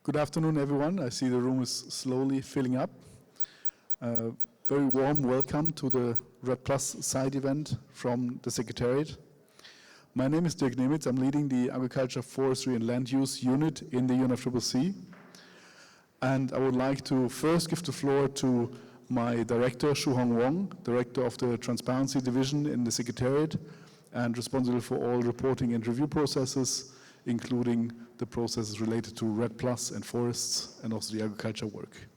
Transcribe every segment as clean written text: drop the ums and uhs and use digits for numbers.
Good afternoon, everyone. I see the room is slowly filling up. Very warm welcome to the REDD+ side event from the Secretariat. My name is Dirk Nemitz. I'm leading the Agriculture, Forestry and Land Use Unit in the UNFCCC. And I would like to first give the floor to my director, Shuhong Wong, director of the Transparency Division in the Secretariat and responsible for all reporting and review processes, including the processes related to REDD+ and forests and also the agriculture work.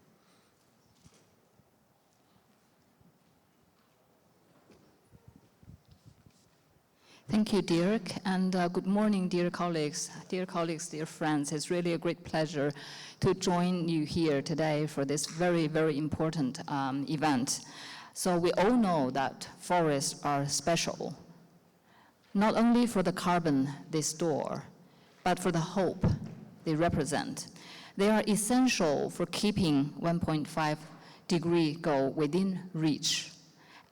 Thank you, Dirk, and good morning, dear colleagues, dear friends. It's really a great pleasure to join you here today for this very, very important event. So we all know that forests are special, not only for the carbon they store, but for the hope they represent. They are essential for keeping 1.5-degree goal within reach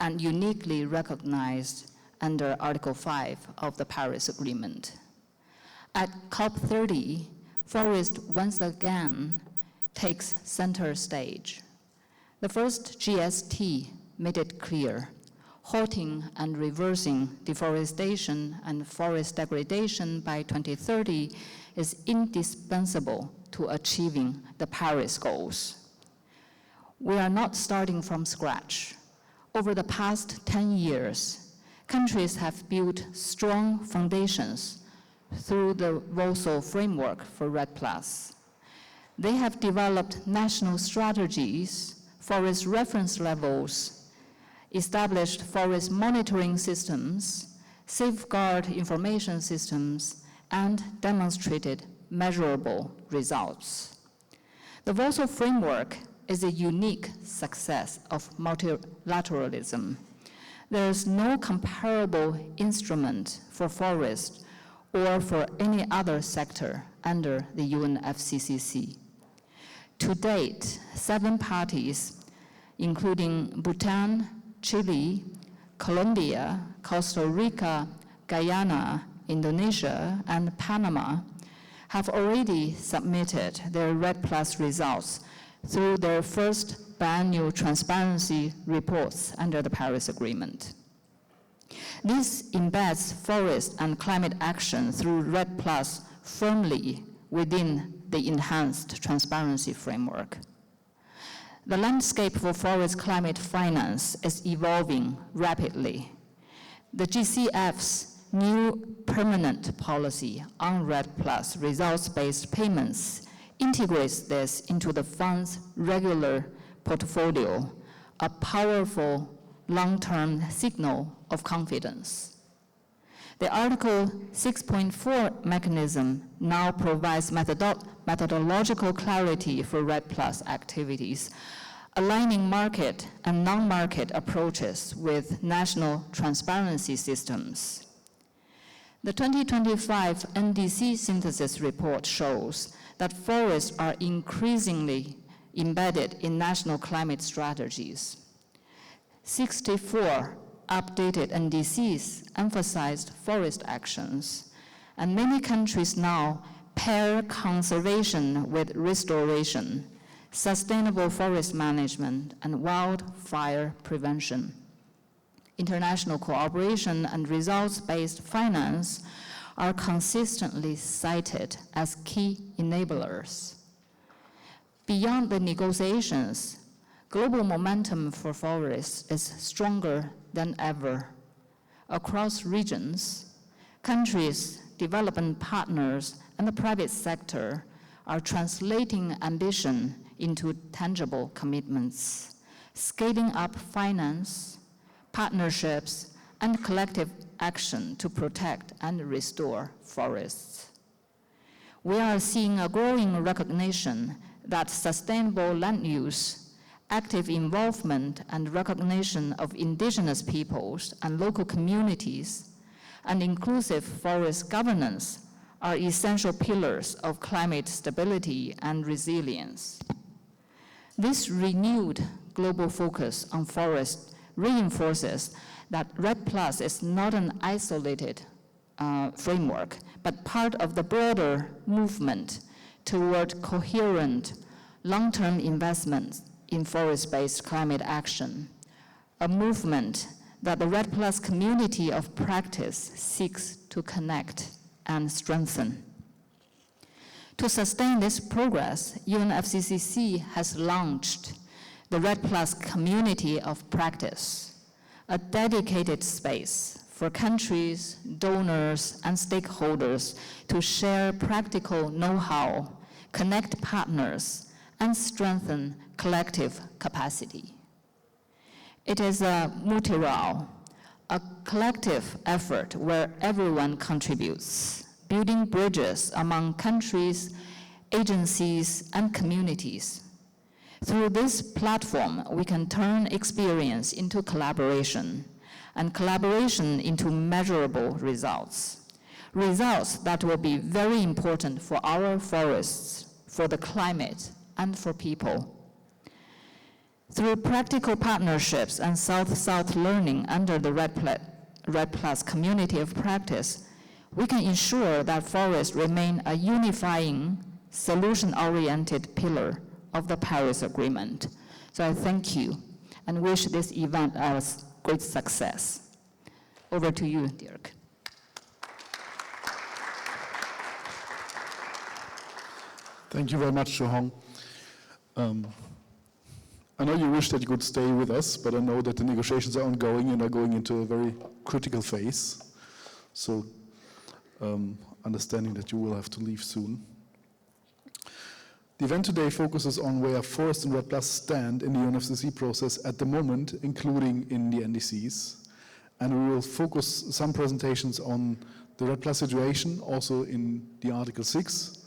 and uniquely recognized under Article 5 of the Paris Agreement. At COP30, forest once again takes center stage. The first GST made it clear, halting and reversing deforestation and forest degradation by 2030 is indispensable to achieving the Paris goals. We are not starting from scratch. Over the past 10 years, countries have built strong foundations through the Warsaw Framework for REDD+. They have developed national strategies, forest reference levels, established forest monitoring systems, safeguard information systems, and demonstrated measurable results. The Warsaw Framework is a unique success of multilateralism. There is no comparable instrument for forest or for any other sector under the UNFCCC. To date, 7 parties, including Bhutan, Chile, Colombia, Costa Rica, Guyana, Indonesia, and Panama, have already submitted their REDD+ results through their first biannual transparency reports under the Paris Agreement. This embeds forest and climate action through REDD+ firmly within the enhanced transparency framework. The landscape for forest climate finance is evolving rapidly. The GCF's new permanent policy on REDD+ results-based payments integrates this into the fund's regular portfolio, a powerful long-term signal of confidence. The Article 6.4 mechanism now provides methodological clarity for REDD+ activities, aligning market and non-market approaches with national transparency systems. The 2025 NDC synthesis report shows that forests are increasingly embedded in national climate strategies. 64 updated NDCs emphasized forest actions, and many countries now pair conservation with restoration, sustainable forest management, and wildfire prevention. International cooperation and results-based finance are consistently cited as key enablers. Beyond the negotiations, global momentum for forests is stronger than ever. Across regions, countries, development partners, and the private sector are translating ambition into tangible commitments, scaling up finance, partnerships, and collective action to protect and restore forests. We are seeing a growing recognition that sustainable land use, active involvement and recognition of indigenous peoples and local communities, and inclusive forest governance are essential pillars of climate stability and resilience. This renewed global focus on forests reinforces that REDD+ is not an isolated framework, but part of the broader movement toward coherent long-term investments in forest-based climate action, a movement that the REDD Plus community of practice seeks to connect and strengthen. To sustain this progress, UNFCCC has launched the REDD Plus community of practice, a dedicated space for countries, donors, and stakeholders to share practical know-how, connect partners, and strengthen collective capacity. It is a Mutirão, a collective effort where everyone contributes, building bridges among countries, agencies, and communities. Through this platform, we can turn experience into collaboration, and collaboration into measurable results. Results that will be very important for our forests, for the climate, and for people. Through practical partnerships and South-South learning under the REDD Plus community of practice, we can ensure that forests remain a unifying, solution-oriented pillar of the Paris Agreement. So I thank you and wish this event a great success. Over to you, Dirk. Thank you very much, Shuhong. I know you wish that you could stay with us, but I know that the negotiations are ongoing and are going into a very critical phase. So, understanding that you will have to leave soon. The event today focuses on where forest and REDD Plus stand in the UNFCCC process at the moment, including in the NDCs. And we will focus some presentations on the REDD Plus situation, also in the Article 6.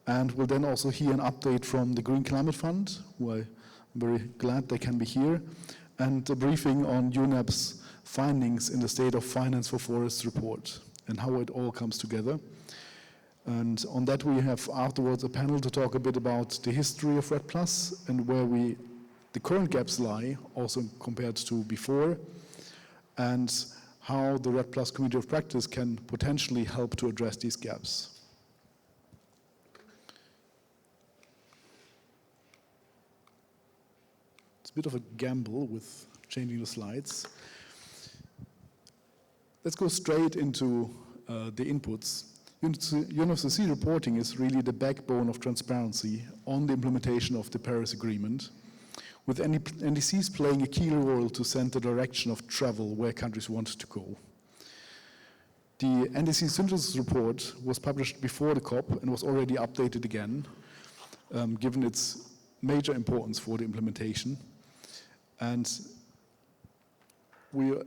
And we'll then also hear an update from the Green Climate Fund, who I'm very glad they can be here, and a briefing on UNEP's findings in the State of Finance for Forests report and how it all comes together. And on that we have afterwards a panel to talk a bit about the history of REDD Plus and where the current gaps lie, also compared to before, and how the REDD Plus community of practice can potentially help to address these gaps. It's a bit of a gamble with changing the slides. Let's go straight into the inputs. UNFCCC reporting is really the backbone of transparency on the implementation of the Paris Agreement, with NDCs playing a key role to set the direction of travel where countries want to go. The NDC synthesis report was published before the COP and was already updated again, given its major importance for the implementation. And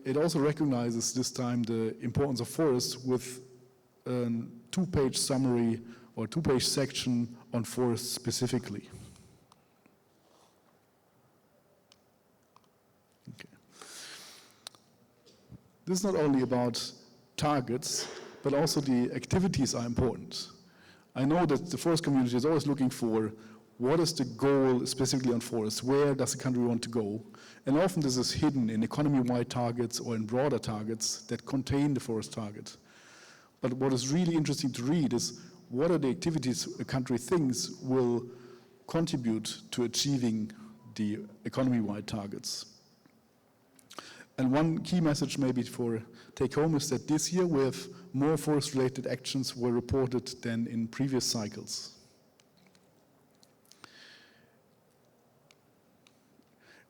it also recognizes this time the importance of forests with a two-page summary or two-page section on forests specifically. Okay. This is not only about targets, but also the activities are important. I know that the forest community is always looking for what is the goal specifically on forests, where does the country want to go? And often this is hidden in economy-wide targets or in broader targets that contain the forest target. But what is really interesting to read is what are the activities a country thinks will contribute to achieving the economy-wide targets. And one key message maybe for take home is that this year we have more forest-related actions were reported than in previous cycles.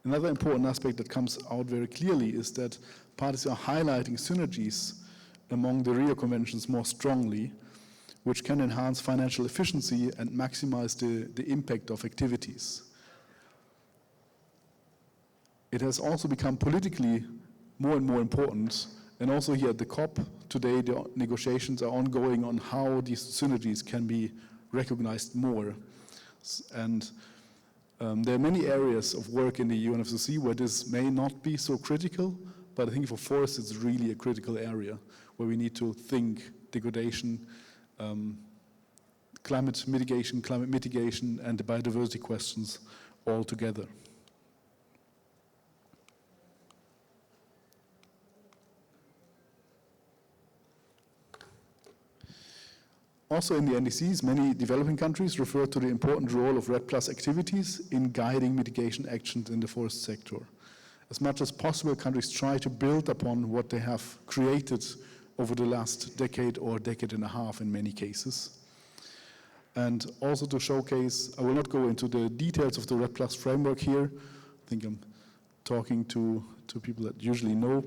Another important aspect that comes out very clearly is that parties are highlighting synergies among the Rio Conventions more strongly, which can enhance financial efficiency and maximize the impact of activities. It has also become politically more and more important, and also here at the COP today the negotiations are ongoing on how these synergies can be recognized more. And there are many areas of work in the UNFCCC where this may not be so critical, but I think for forests it's really a critical area where we need to think degradation, climate mitigation, and the biodiversity questions all together. Also in the NDCs, many developing countries refer to the important role of REDD Plus activities in guiding mitigation actions in the forest sector. As much as possible, countries try to build upon what they have created over the last decade or decade and a half in many cases. And also to showcase, I will not go into the details of the REDD Plus framework here. I think I'm talking to people that usually know.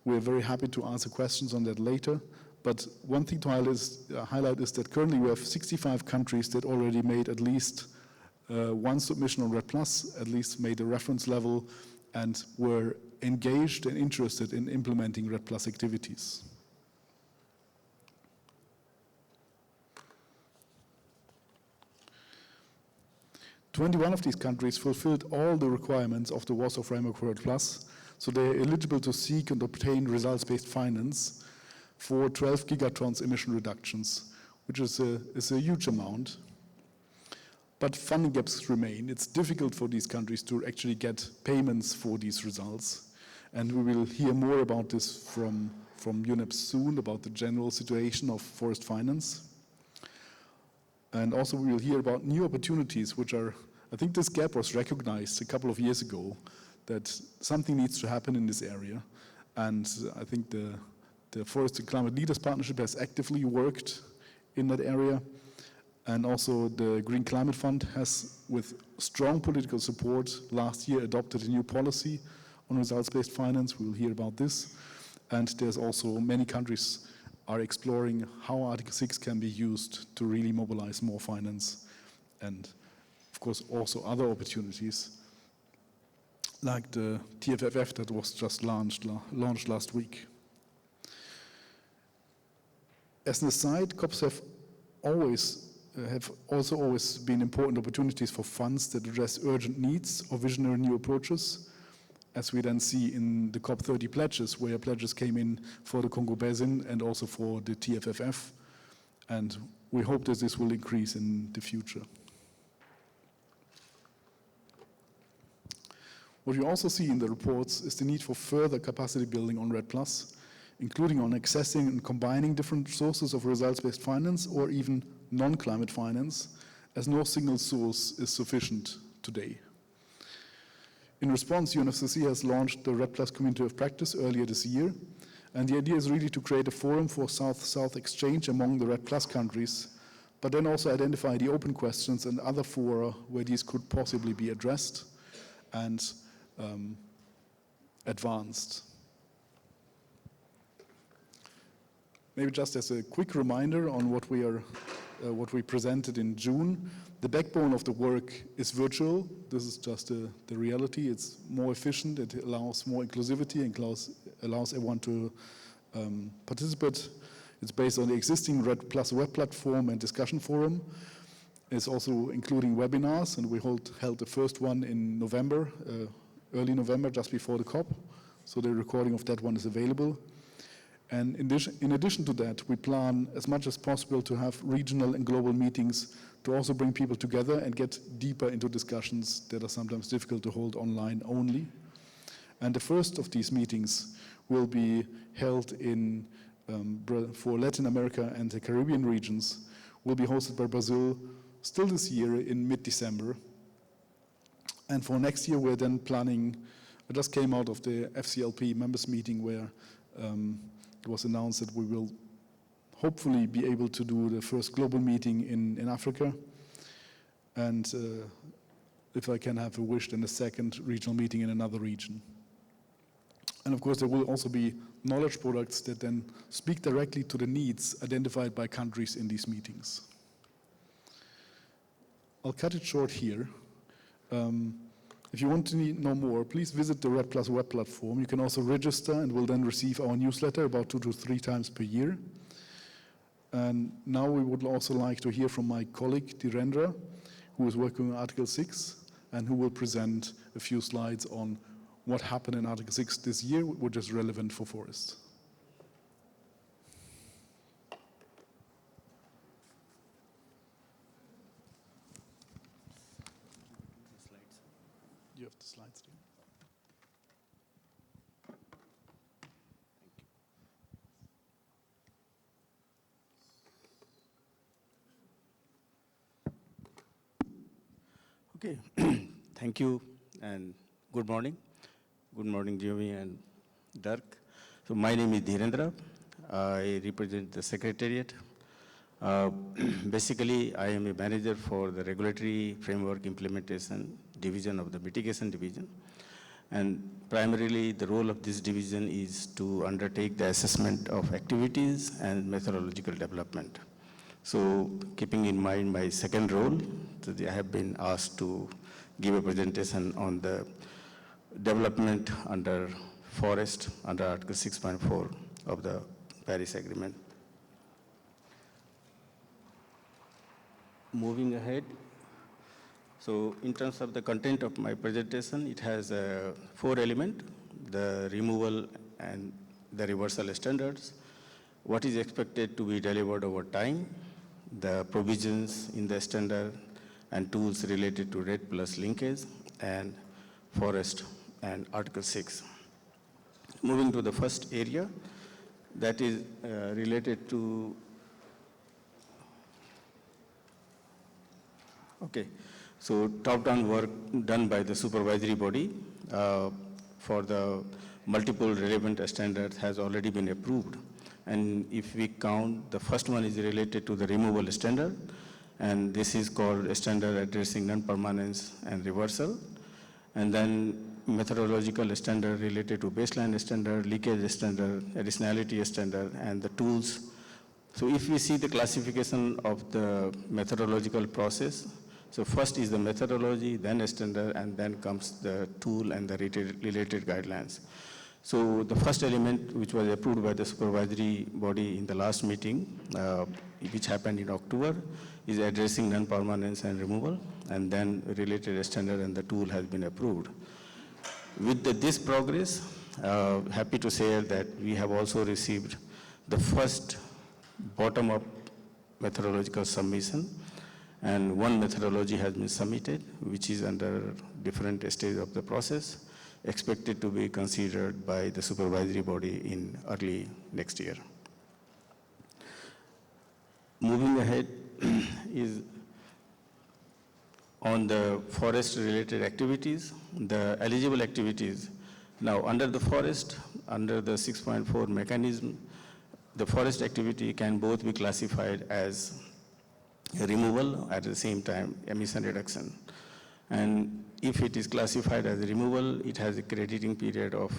We're very happy to answer questions on that later. But one thing to highlight is that currently we have 65 countries that already made at least one submission on REDD Plus, at least made a reference level, and were engaged and interested in implementing REDD Plus activities. "21 of these countries fulfilled all the requirements of the Warsaw Framework for REDD Plus, so they are eligible to seek and obtain results-based finance for 12 gigatons emission reductions, which is a huge amount. But funding gaps remain. It's difficult for these countries to actually get payments for these results. And we will hear more about this from UNEP soon, about the general situation of forest finance. And also we will hear about new opportunities, which are, I think this gap was recognized a couple of years ago, that something needs to happen in this area. And I think the Forest and Climate Leaders Partnership has actively worked in that area. And also the Green Climate Fund has, with strong political support, last year adopted a new policy on results-based finance. We will hear about this. And there's also many countries are exploring how Article 6 can be used to really mobilize more finance. And of course also other opportunities, like the TFFF that was just launched last week. As an aside, COPs have also always been important opportunities for funds that address urgent needs or visionary new approaches, as we then see in the COP30 pledges, where pledges came in for the Congo Basin and also for the TFFF. And we hope that this will increase in the future. What you also see in the reports is the need for further capacity building on REDD Plus, including on accessing and combining different sources of results-based finance or even non-climate finance, as no single source is sufficient today. In response, UNFCCC has launched the REDD Plus Community of Practice earlier this year, and the idea is really to create a forum for South-South exchange among the REDD Plus countries, but then also identify the open questions and other fora where these could possibly be addressed and advanced. Maybe just as a quick reminder on what we presented in June, the backbone of the work is virtual. This is just the reality. It's more efficient. It allows more inclusivity and allows everyone to participate. It's based on the existing REDD Plus web platform and discussion forum. It's also including webinars, and we held the first one in November, early November, just before the COP. So the recording of that one is available. And in addition to that, we plan as much as possible to have regional and global meetings to also bring people together and get deeper into discussions that are sometimes difficult to hold online only. And the first of these meetings will be held for Latin America and the Caribbean regions, will be hosted by Brazil still this year in mid-December. And for next year, we're then planning, I just came out of the FCLP members meeting where it was announced that we will hopefully be able to do the first global meeting in Africa. And if I can have a wish, then a second regional meeting in another region. And of course, there will also be knowledge products that then speak directly to the needs identified by countries in these meetings. I'll cut it short here. If you want to know more, please visit the REDD Plus web platform. You can also register and will then receive our newsletter about 2 to 3 times per year. And now we would also like to hear from my colleague, Dhirendra, who is working on Article 6 and who will present a few slides on what happened in Article 6 this year, which is relevant for forests. You have the slides, do you? Okay, thank you and good morning. Good morning, Jimmy and Dirk. So my name is Dhirendra. I represent the Secretariat. Basically, I am a manager for the Regulatory Framework Implementation Division of the Mitigation Division. And primarily, the role of this division is to undertake the assessment of activities and methodological development. So keeping in mind my second role, I have been asked to give a presentation on the development under forest under Article 6.4 of the Paris Agreement. Moving ahead, so in terms of the content of my presentation, it has 4 elements: the removal and the reversal standards, what is expected to be delivered over time, the provisions in the standard and tools related to REDD plus linkage, and forest and Article 6. Moving to the first area, that is related to, so top-down work done by the supervisory body for the multiple relevant standards has already been approved. And if we count, the first one is related to the removal standard, and this is called a standard addressing non-permanence and reversal. And then methodological standard related to baseline standard, leakage standard, additionality standard, and the tools. So if we see the classification of the methodological process, so first is the methodology, then a standard, and then comes the tool and the related guidelines. So the first element, which was approved by the supervisory body in the last meeting, which happened in October, is addressing non-permanence and removal, and then related standard and the tool has been approved. With this progress, happy to share that we have also received the first bottom-up methodological submission, and one methodology has been submitted, which is under different stage of the process, expected to be considered by the supervisory body in early next year. Moving ahead is on the forest-related activities, the eligible activities. Now, under the forest, under the 6.4 mechanism, the forest activity can both be classified as removal at the same time emission reduction. And if it is classified as removal, it has a crediting period of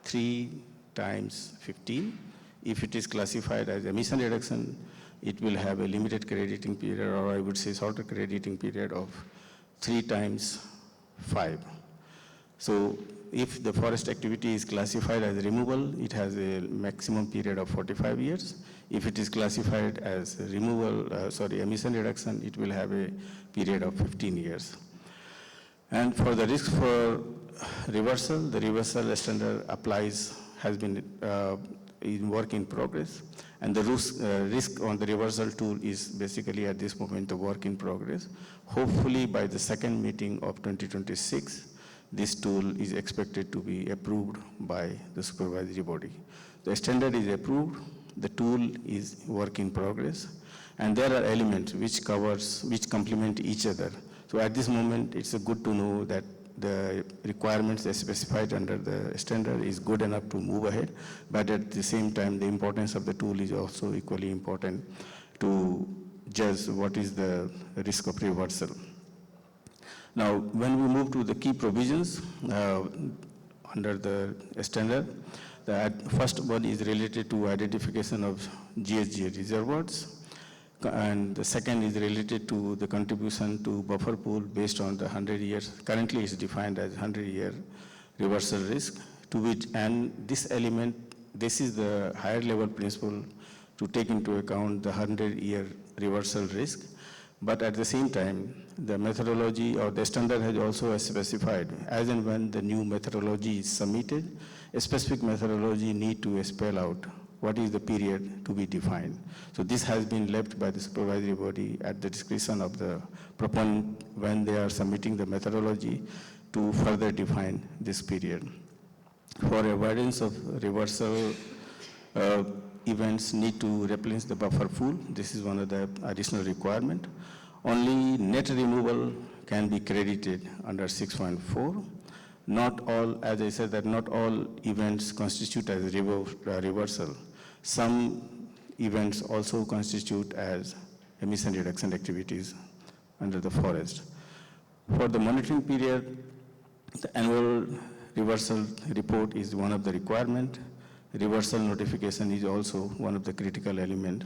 3 times 15. If it is classified as emission reduction, it will have a limited crediting period, or I would say shorter crediting period of 3 times 5. So if the forest activity is classified as removal, it has a maximum period of 45 years. If it is classified as removal, emission reduction, it will have a period of 15 years. And for the risk for reversal, the reversal standard applies, has been in work in progress. And the risk on the reversal tool is basically at this moment the work in progress. Hopefully by the second meeting of 2026, this tool is expected to be approved by the supervisory body. The standard is approved, the tool is work in progress, and there are elements which complement each other. So at this moment, it's good to know that the requirements as specified under the standard is good enough to move ahead, but at the same time, the importance of the tool is also equally important to judge what is the risk of reversal. Now, when we move to the key provisions under the standard, the first one is related to identification of GHG reservoirs, and the second is related to the contribution to buffer pool based on the 100 years. Currently, it's defined as 100-year reversal risk, to which, and this element, this is the higher level principle to take into account the 100-year reversal risk. But at the same time, the methodology or the standard has also specified, as and when the new methodology is submitted, a specific methodology need to spell out what is the period to be defined. So this has been left by the supervisory body at the discretion of the proponent when they are submitting the methodology to further define this period. For avoidance of reversal, events need to replenish the buffer pool. This is one of the additional requirement. Only net removal can be credited under 6.4. Not all, as I said, that not all events constitute as reversal. Some events also constitute as emission reduction activities under the forest. For the monitoring period, the annual reversal report is one of the requirement. Reversal notification is also one of the critical element,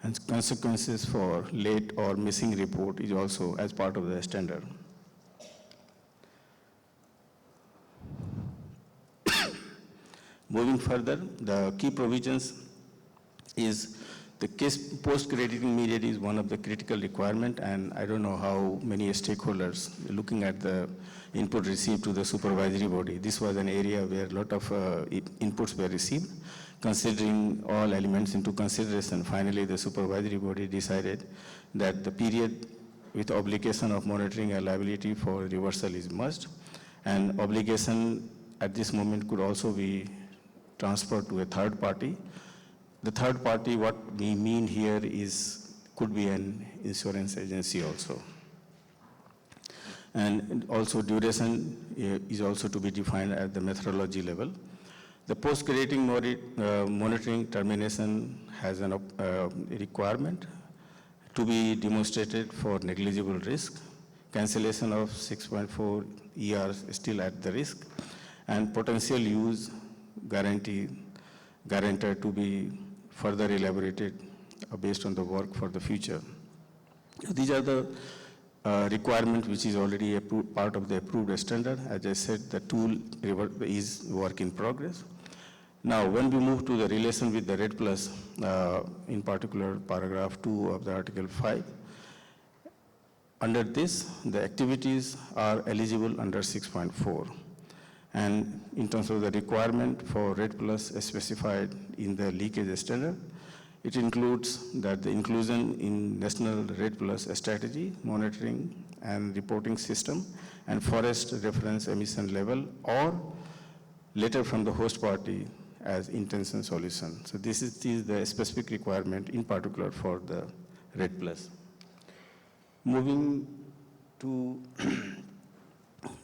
and consequences for late or missing report is also as part of the standard. Moving further, the key provisions is the case post-crediting period is one of the critical requirement, and I don't know how many stakeholders looking at the input received to the supervisory body. This was an area where a lot of inputs were received. Considering all elements into consideration, finally the supervisory body decided that the period with obligation of monitoring and liability for reversal is must, and obligation at this moment could also be transferred to a third party. The third party, what we mean here is, could be an insurance agency also. And also duration is also to be defined at the methodology level. The post-crediting monitoring termination has a requirement to be demonstrated for negligible risk. Cancellation of 6.4 ERs is still at the risk, and potential use guarantor to be further elaborated based on the work for the future. These are the requirement which is already part of the approved standard. As I said, the tool is work in progress. Now, when we move to the relation with the REDD plus, in particular paragraph 2 of the Article 5, under this, the activities are eligible under 6.4. And in terms of the requirement for REDD plus specified in the leakage standard, it includes that the inclusion in national REDD plus strategy, monitoring and reporting system, and forest reference emission level, or letter from the host party as intention solution. So this is the specific requirement in particular for the REDD plus. Moving to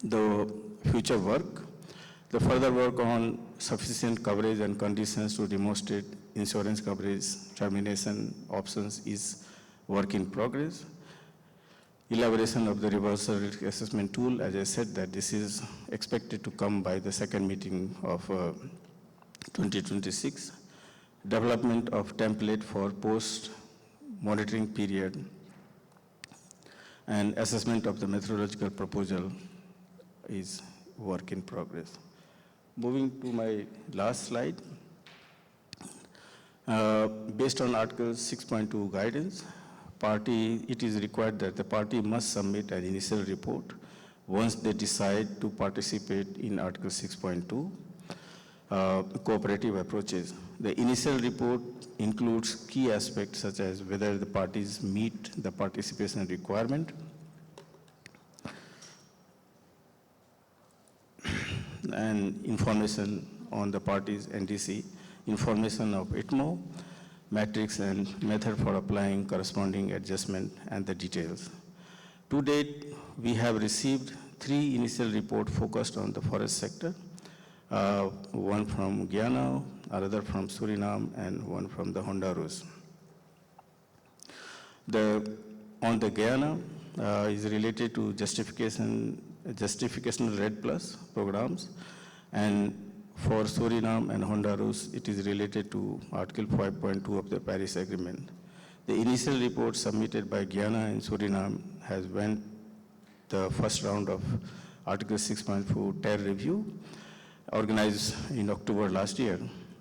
the future work, the further work on sufficient coverage and conditions to demonstrate insurance coverage termination options is work in progress. Elaboration of the reversal risk assessment tool, as I said, that this is expected to come by the second meeting of 2026. Development of template for post-monitoring period and assessment of the methodological proposal is work in progress. Moving to my last slide. Based on Article 6.2 guidance, it is required that the party must submit an initial report once they decide to participate in Article 6.2 cooperative approaches. The initial report includes key aspects such as whether the parties meet the participation requirement, and information on the parties' NDC, information of ITMO, matrix and method for applying corresponding adjustment, and the details. To date, we have received 3 initial reports focused on the forest sector, one from Guyana, another from Suriname, and one from the Honduras. On the Guyana is related to justificational REDD plus programs, and for Suriname and Honduras, it is related to Article 5.2 of the Paris Agreement. The initial report submitted by Guyana and Suriname has went the first round of Article 6.4 TER review, organized in October last year,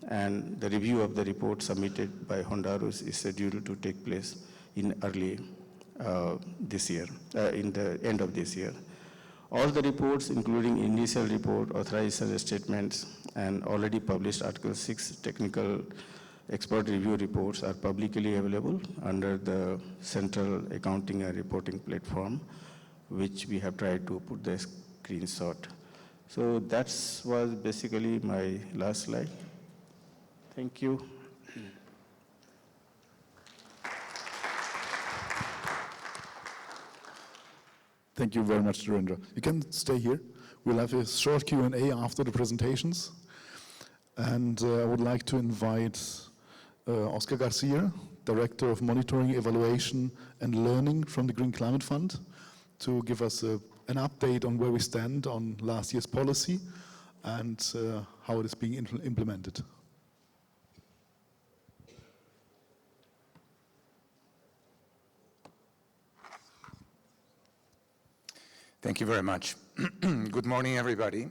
and the review of the report submitted by Honduras is scheduled to take place in early this year, in the end of this year. All the reports, including initial report, authorization statements, and already published Article 6 technical expert review reports are publicly available under the Central Accounting and Reporting Platform, which we have tried to put the screenshot. So that was basically my last slide. Thank you. Thank you very much, Narendra. You can stay here. We'll have a short Q&A after the presentations. And I would like to invite Oscar Garcia, Director of Monitoring, Evaluation and Learning from the Green Climate Fund, to give us an update on where we stand on last year's policy and how it is being implemented. Thank you very much. Good morning, everybody.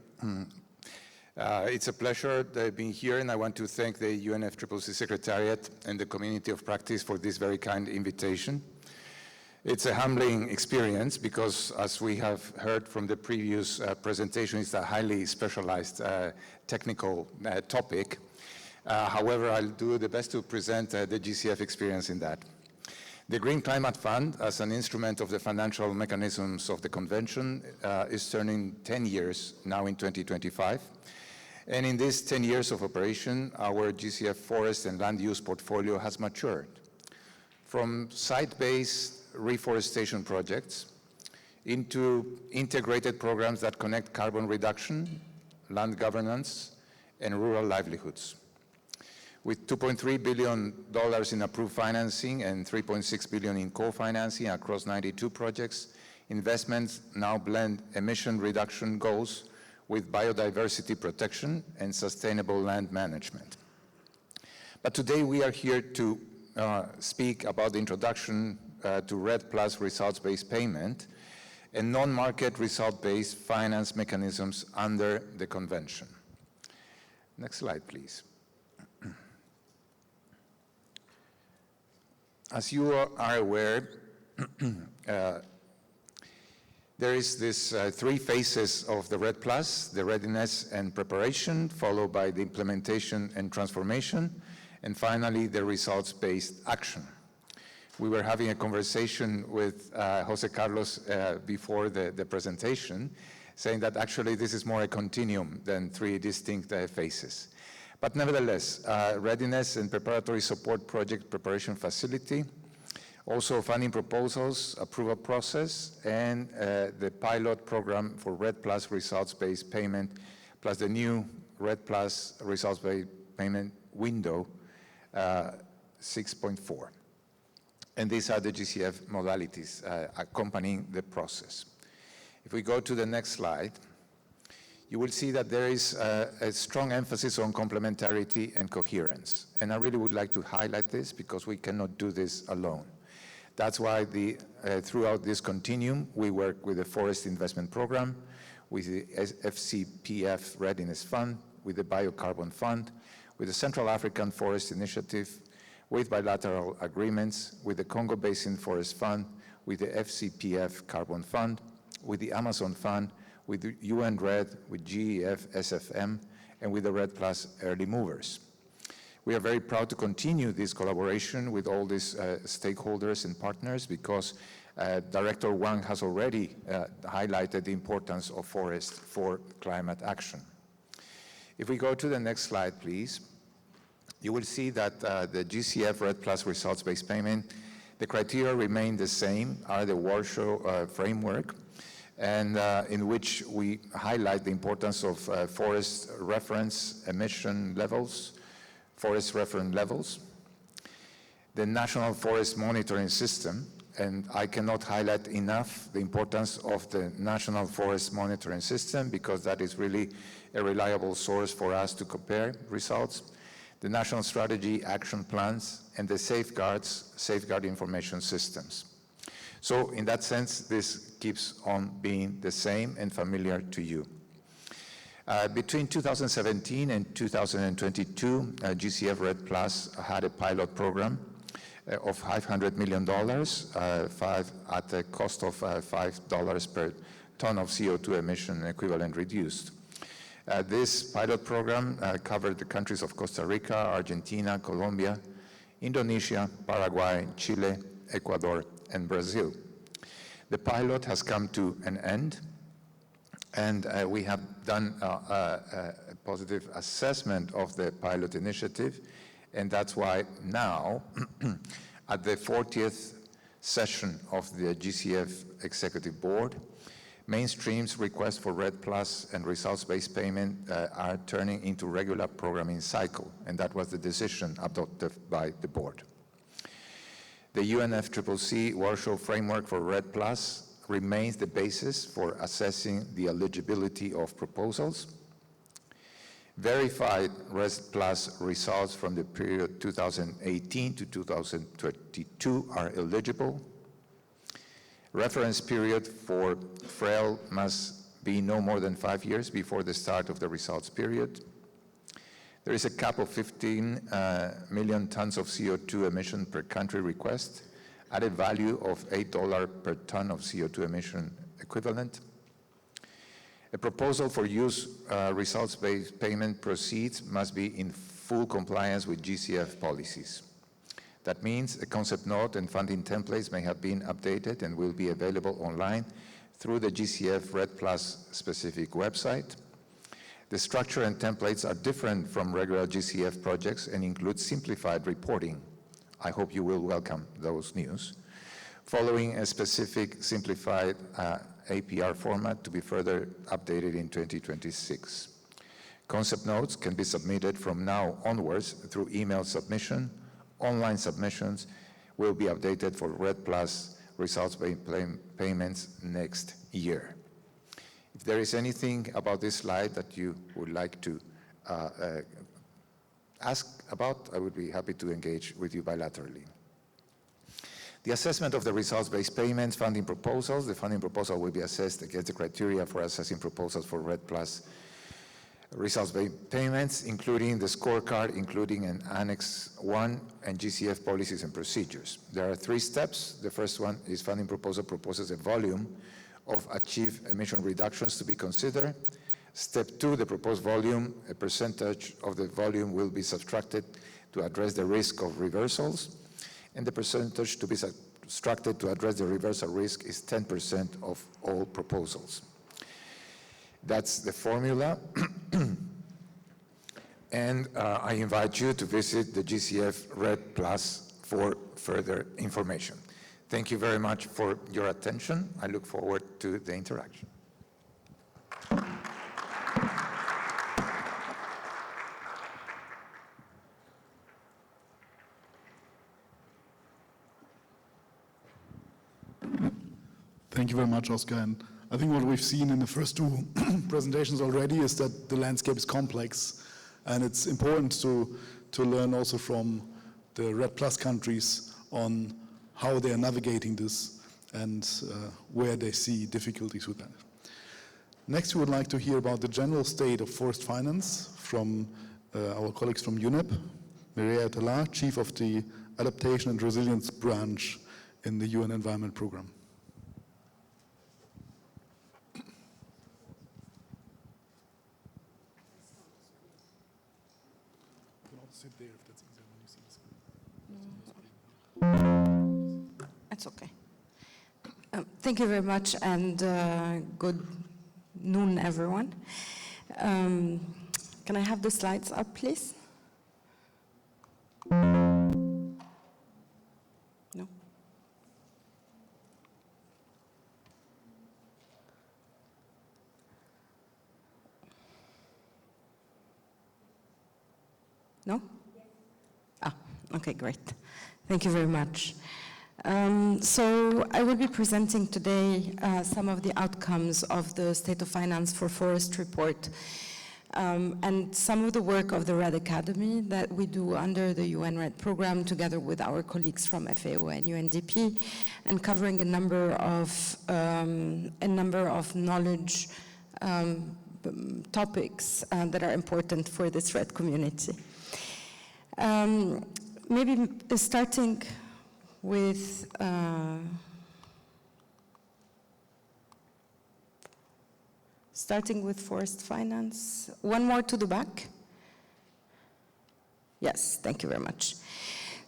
It's a pleasure being here, and I want to thank the UNFCCC Secretariat and the Community of Practice for this very kind invitation. It's a humbling experience because, as we have heard from the previous presentation, it's a highly specialized technical topic. However, I'll do the best to present the GCF experience in that. The Green Climate Fund, as an instrument of the financial mechanisms of the Convention, is turning 10 years now in 2025. And in these 10 years of operation, our GCF forest and land use portfolio has matured from site-based reforestation projects into integrated programs that connect carbon reduction, land governance, and rural livelihoods. With $2.3 billion in approved financing and $3.6 billion in co-financing across 92 projects, investments now blend emission reduction goals with biodiversity protection and sustainable land management. But today we are here to speak about the introduction to REDD Plus results-based payment and non-market result-based finance mechanisms under the Convention. Next slide, please. As you are aware, there is this three phases of the REDD Plus: the readiness and preparation, followed by the implementation and transformation, and finally the results-based action. We were having a conversation with Jose Carlos before the presentation, saying that actually this is more a continuum than three distinct phases. But nevertheless, readiness and preparatory support project preparation facility, also funding proposals, approval process, and the pilot program for REDD Plus results-based payment, plus the new REDD Plus results-based payment window 6.4. And these are the GCF modalities accompanying the process. If we go to the next slide, you will see that there is a strong emphasis on complementarity and coherence. And I really would like to highlight this because we cannot do this alone. That's why throughout this continuum, we work with the Forest Investment Program, with the FCPF Readiness Fund, with the Biocarbon Fund, with the Central African Forest Initiative, with bilateral agreements, with the Congo Basin Forest Fund, with the FCPF Carbon Fund, with the Amazon Fund, with the UN REDD, with GEF, SFM, and with the REDD Plus Early Movers. We are very proud to continue this collaboration with all these stakeholders and partners because Director Wang has already highlighted the importance of forest for climate action. If we go to the next slide, please, you will see that the GCF REDD Plus results-based payment, the criteria remain the same, are the Warsaw framework, and in which we highlight the importance of forest reference emission levels, forest reference levels, the National Forest Monitoring System, and I cannot highlight enough the importance of the National Forest Monitoring System because that is really a reliable source for us to compare results, the National Strategy Action Plans, and the safeguard information systems. So in that sense, this keeps on being the same and familiar to you. Between 2017 and 2022, GCF REDD Plus had a pilot program of $500 million, at a cost of $5 per ton of CO2 emission equivalent reduced. This pilot program covered the countries of Costa Rica, Argentina, Colombia, Indonesia, Paraguay, Chile, Ecuador, and Brazil. The pilot has come to an end, and we have done a positive assessment of the pilot initiative, and that's why now, at the 40th session of the GCF Executive Board, Mainstream's requests for REDD+ and results-based payment are turning into regular programming cycle, and that was the decision adopted by the board. The UNFCCC Warsaw Framework for REDD+ remains the basis for assessing the eligibility of proposals. Verified REDD+ results from the period 2018 to 2022 are eligible. Reference period for FREL must be no more than 5 years before the start of the results period. There is a cap of 15 million tons of CO2 emission per country request at a value of $8 per ton of CO2 emission equivalent. A proposal for use results-based payment proceeds must be in full compliance with GCF policies. That means a concept note and funding templates may have been updated and will be available online through the GCF REDD+ specific website. The structure and templates are different from regular GCF projects and include simplified reporting. I hope you will welcome those news, following a specific simplified APR format to be further updated in 2026. Concept notes can be submitted from now onwards through email submission. Online submissions will be updated for REDD+ results-based payments next year. If there is anything about this slide that you would like to ask about, I would be happy to engage with you bilaterally. The assessment of the results-based payments funding proposals. The funding proposal will be assessed against the criteria for assessing proposals for REDD+ results-based payments, including the scorecard, including an Annex 1 and GCF policies and procedures. There are 3 steps. The first one is funding proposal proposes a volume of achieved emission reductions to be considered. Step 2, the proposed volume, a percentage of the volume will be subtracted to address the risk of reversals, and the percentage to be subtracted to address the reversal risk is 10% of all proposals. That's the formula. And I invite you to visit the GCF REDD+ for further information. Thank you very much for your attention. I look forward to the interaction. Thank you very much, Oscar. And I think what we've seen in the first 2 presentations already is that the landscape is complex, and it's important to learn also from the REDD+ countries on how they are navigating this and where they see difficulties with that. Next, we would like to hear about the general state of forest finance from our colleagues from UNEP, Mireia Atala, Chief of the Adaptation and Resilience Branch in the UN Environment Programme. That's okay. Thank you very much, and good noon, everyone. Can I have the slides up, please? No? No? Okay, great. Thank you very much. So I will be presenting today some of the outcomes of the State of Finance for Forest report and some of the work of the REDD Academy that we do under the UN REDD program together with our colleagues from FAO and UNDP, and covering a number of knowledge topics that are important for this REDD community. Maybe starting with forest finance. One more to the back. Yes, thank you very much.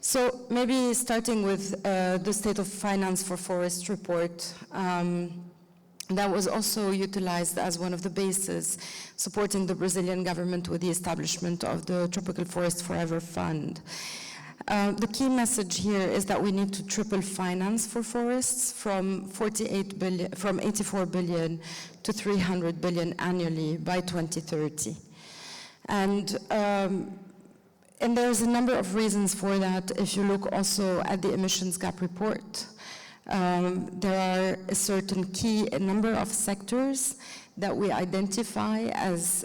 So maybe starting with the State of Finance for Forest report. That was also utilized as one of the bases supporting the Brazilian government with the establishment of the Tropical Forest Forever Fund. The key message here is that we need to triple finance for forests from 84 billion to 300 billion annually by 2030. And there's a number of reasons for that. If you look also at the emissions gap report, there are a certain a number of sectors that we identify as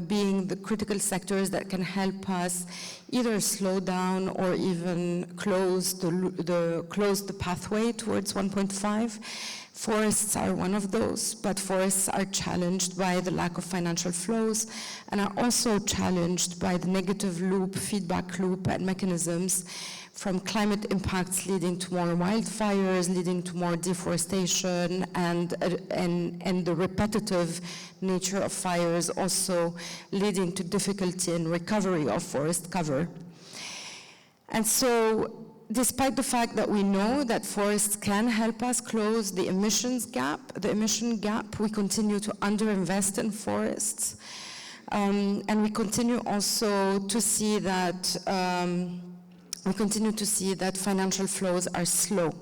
being the critical sectors that can help us either slow down or even close the pathway towards 1.5. Forests are one of those, but forests are challenged by the lack of financial flows and are also challenged by the negative feedback loop and mechanisms from climate impacts leading to more wildfires, leading to more deforestation, and the repetitive nature of fires also leading to difficulty in recovery of forest cover. And so, despite the fact that we know that forests can help us close the emission gap, we continue to underinvest in forests. And we continue also to see that financial flows are slow.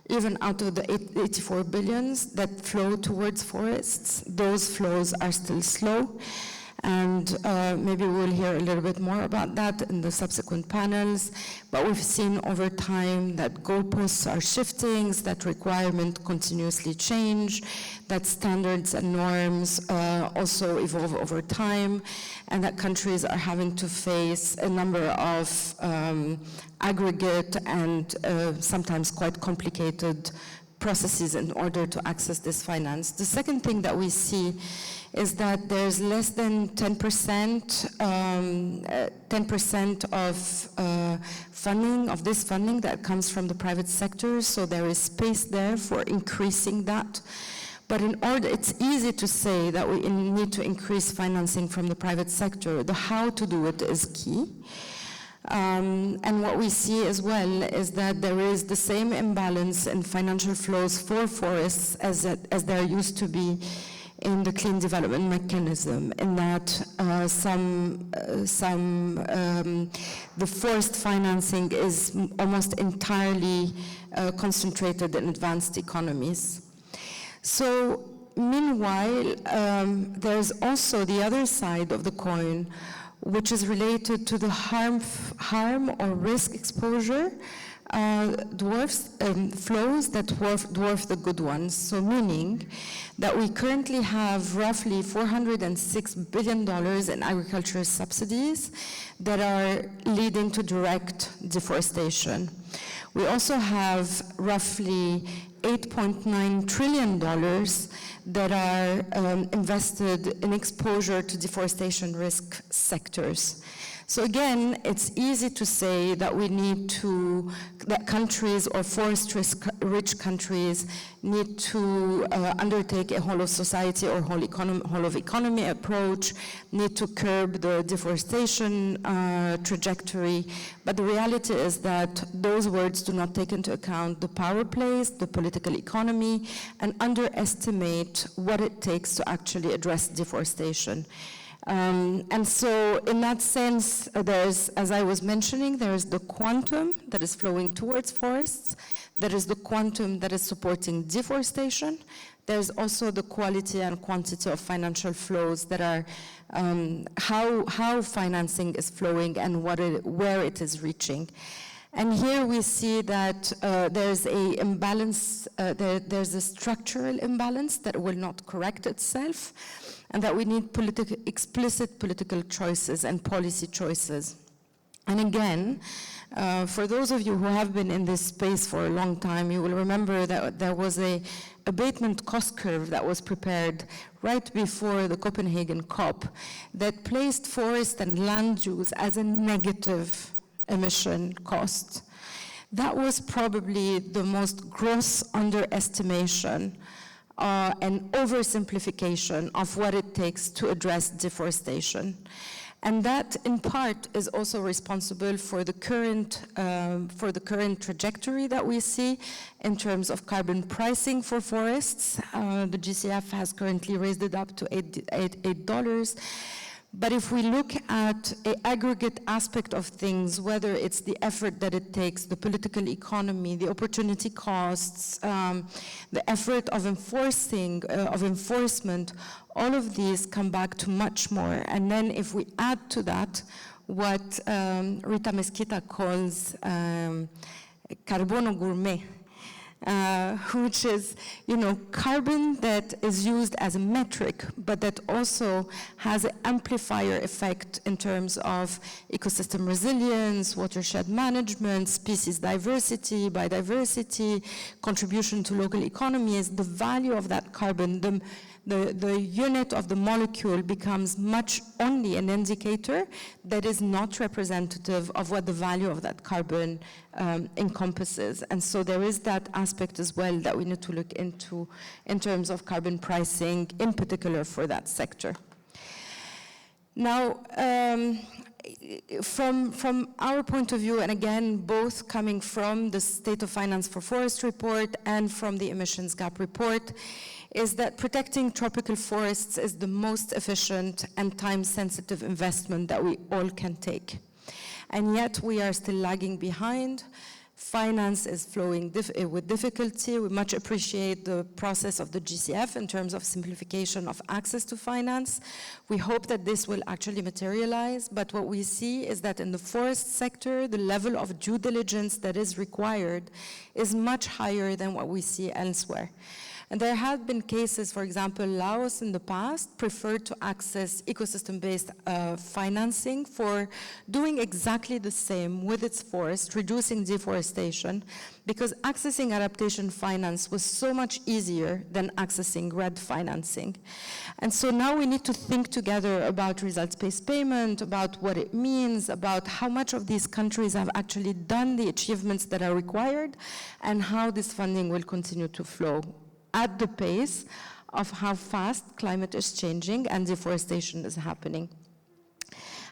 Even out of the 84 billions that flow towards forests, those flows are still slow. And maybe we'll hear a little bit more about that in the subsequent panels. But we've seen over time that goalposts are shifting, that requirements continuously change, that standards and norms also evolve over time, and that countries are having to face a number of aggregate and sometimes quite complicated processes in order to access this finance. The second thing that we see is that there's less than 10% of funding, of this funding that comes from the private sector, so there is space there for increasing that. But it's easy to say that we need to increase financing from the private sector. The how to do it is key. And what we see as well is that there is the same imbalance in financial flows for forests as there used to be in the clean development mechanism, in that the forest financing is almost entirely concentrated in advanced economies. So meanwhile, there's also the other side of the coin, which is related to the harm or risk exposure flows that dwarf the good ones. So meaning that we currently have roughly $406 billion in agricultural subsidies that are leading to direct deforestation. We also have roughly $8.9 trillion that are invested in exposure to deforestation risk sectors. So again, it's easy to say that that countries or forest-rich countries need to undertake a whole of society or whole of economy approach, need to curb the deforestation trajectory. But the reality is that those words do not take into account the power plays, the political economy, and underestimate what it takes to actually address deforestation. And so in that sense, there's, as I was mentioning, there's the quantum that is flowing towards forests, there is the quantum that is supporting deforestation, there's also the quality and quantity of financial flows that are how financing is flowing and where it is reaching. And here we see that there's a imbalance, there's a structural imbalance that will not correct itself, and that we need explicit political choices and policy choices. And again, for those of you who have been in this space for a long time, you will remember that there was an abatement cost curve that was prepared right before the Copenhagen COP that placed forest and land use as a negative emission cost. That was probably the most gross underestimation and oversimplification of what it takes to address deforestation. And that, in part, is also responsible for the current trajectory that we see in terms of carbon pricing for forests. The GCF has currently raised it up to $8. But if we look at an aggregate aspect of things, whether it's the effort that it takes, the political economy, the opportunity costs, the effort of enforcement, all of these come back to much more. And then if we add to that what Rita Mesquita calls carbono gourmet, which is, carbon that is used as a metric, but that also has an amplifier effect in terms of ecosystem resilience, watershed management, species diversity, biodiversity, contribution to local economies. The value of that carbon, the unit of the molecule becomes only an indicator that is not representative of what the value of that carbon encompasses. And so there is that aspect as well that we need to look into in terms of carbon pricing, in particular for that sector. Now, from our point of view, and again, both coming from the State of Finance for Forest report and from the Emissions Gap report, is that protecting tropical forests is the most efficient and time-sensitive investment that we all can take. And yet we are still lagging behind. Finance is flowing with difficulty. We much appreciate the process of the GCF in terms of simplification of access to finance. We hope that this will actually materialize, but what we see is that in the forest sector, the level of due diligence that is required is much higher than what we see elsewhere. And there have been cases, for example, Laos in the past preferred to access ecosystem-based financing for doing exactly the same with its forest, reducing deforestation, because accessing adaptation finance was so much easier than accessing REDD financing. And so now we need to think together about results-based payment, about what it means, about how much of these countries have actually done the achievements that are required, and how this funding will continue to flow at the pace of how fast climate is changing and deforestation is happening.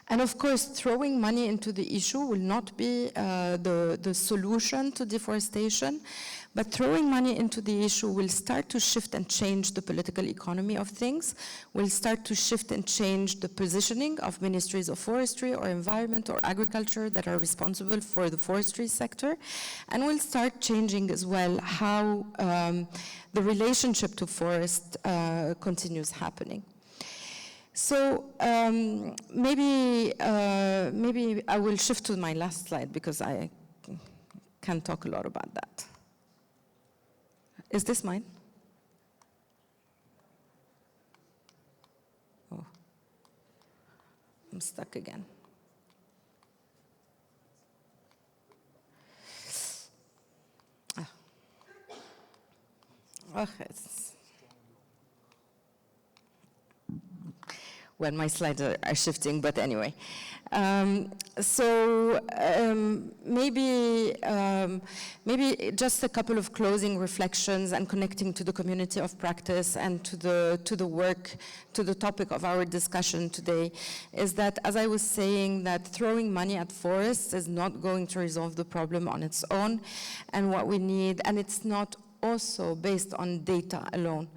And of course, throwing money into the issue will not be the solution to deforestation, but throwing money into the issue will start to shift and change the political economy of things, will start to shift and change the positioning of ministries of forestry or environment or agriculture that are responsible for the forestry sector, and will start changing as well how the relationship to forest continues happening. So maybe I will shift to my last slide because I can talk a lot about that. Is this mine? Oh, I'm stuck again. Oh, well, my slides are shifting, but anyway. Maybe just a couple of closing reflections and connecting to the community of practice and to the topic of our discussion today is that, as I was saying, that throwing money at forests is not going to resolve the problem on its own, and what we need, and it's not also based on data alone.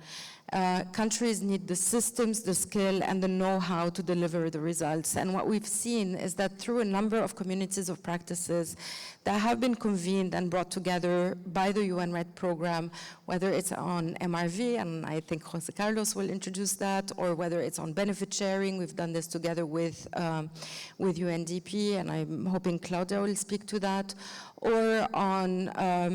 Countries need the systems, the skill, and the know-how to deliver the results. And what we've seen is that through a number of communities of practices that have been convened and brought together by the UN REDD program, whether it's on MRV, and I think Jose Carlos will introduce that, or whether it's on benefit sharing. We've done this together with UNDP, and I'm hoping Claudia will speak to that, or on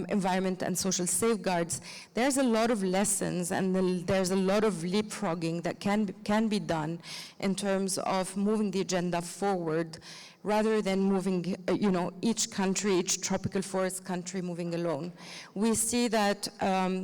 environment and social safeguards. There's a lot of lessons and there's a lot of leapfrogging that can be done in terms of moving the agenda forward rather than moving, each country, each tropical forest country moving alone. We see that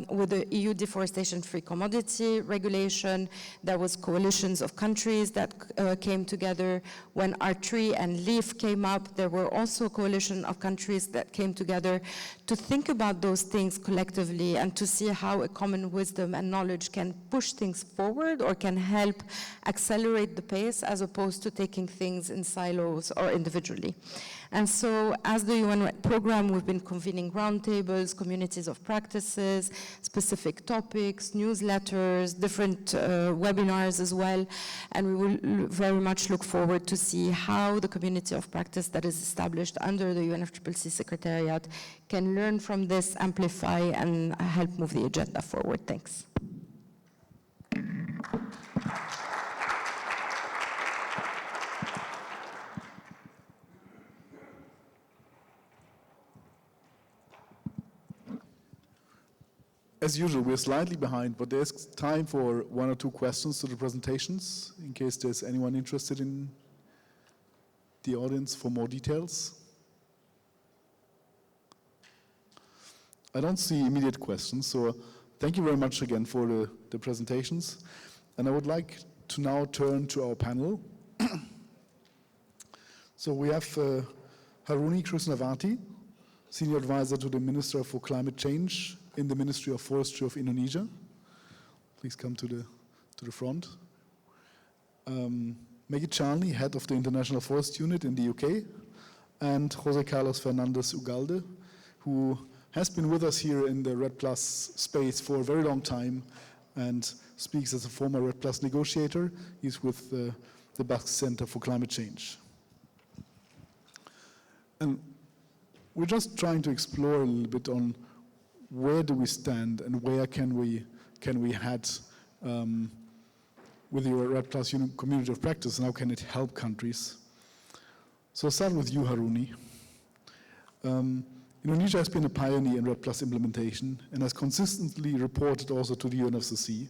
with the EU deforestation-free commodity regulation, there was coalitions of countries that came together. When our tree and leaf came up, there were also a coalition of countries that came together to think about those things collectively and to see how a common wisdom and knowledge can push things forward or can help accelerate the pace as opposed to taking things in silos or or individually. And so as the UN program, we've been convening roundtables, communities of practices, specific topics, newsletters, different webinars as well. And we will very much look forward to see how the community of practice that is established under the UNFCCC Secretariat can learn from this, amplify, and help move the agenda forward. Thanks. As usual, we're slightly behind, but there's time for 1 or 2 questions to the presentations, in case there's anyone interested in the audience for more details. I don't see immediate questions, so thank you very much again for the presentations. And I would like to now turn to our panel. So we have Haruni Krishnavati, Senior Advisor to the Minister for Climate Change in the Ministry of Forestry of Indonesia. Please come to the front. Maggie Charnley, Head of the International Forest Unit in the UK, and José Carlos Fernandez Ugalde, who has been with us here in the REDD Plus space for a very long time and speaks as a former REDD Plus negotiator. He's with the Basque Center for Climate Change. And we're just trying to explore a little bit on where do we stand and where can we head with your REDD Plus community of practice, and how can it help countries? So I'll start with you, Haruni. Indonesia has been a pioneer in REDD Plus implementation and has consistently reported also to the UNFCCC,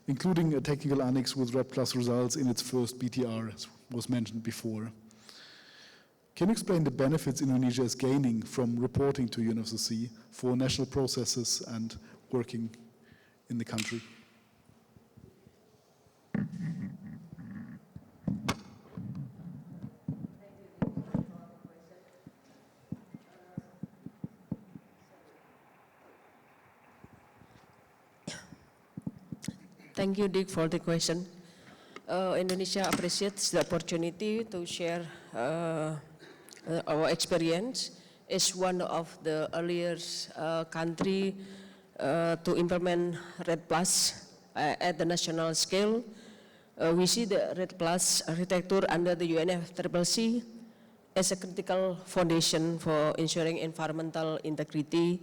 including a technical annex with REDD Plus results in its first BTR, as was mentioned before. Can you explain the benefits Indonesia is gaining from reporting to UNFCCC for national processes and working in the country? Thank you, Dick, for the question. Indonesia appreciates the opportunity to share our experience as one of the earliest country to implement REDD Plus at the national scale. We see the REDD Plus architecture under the UNFCCC as a critical foundation for ensuring environmental integrity,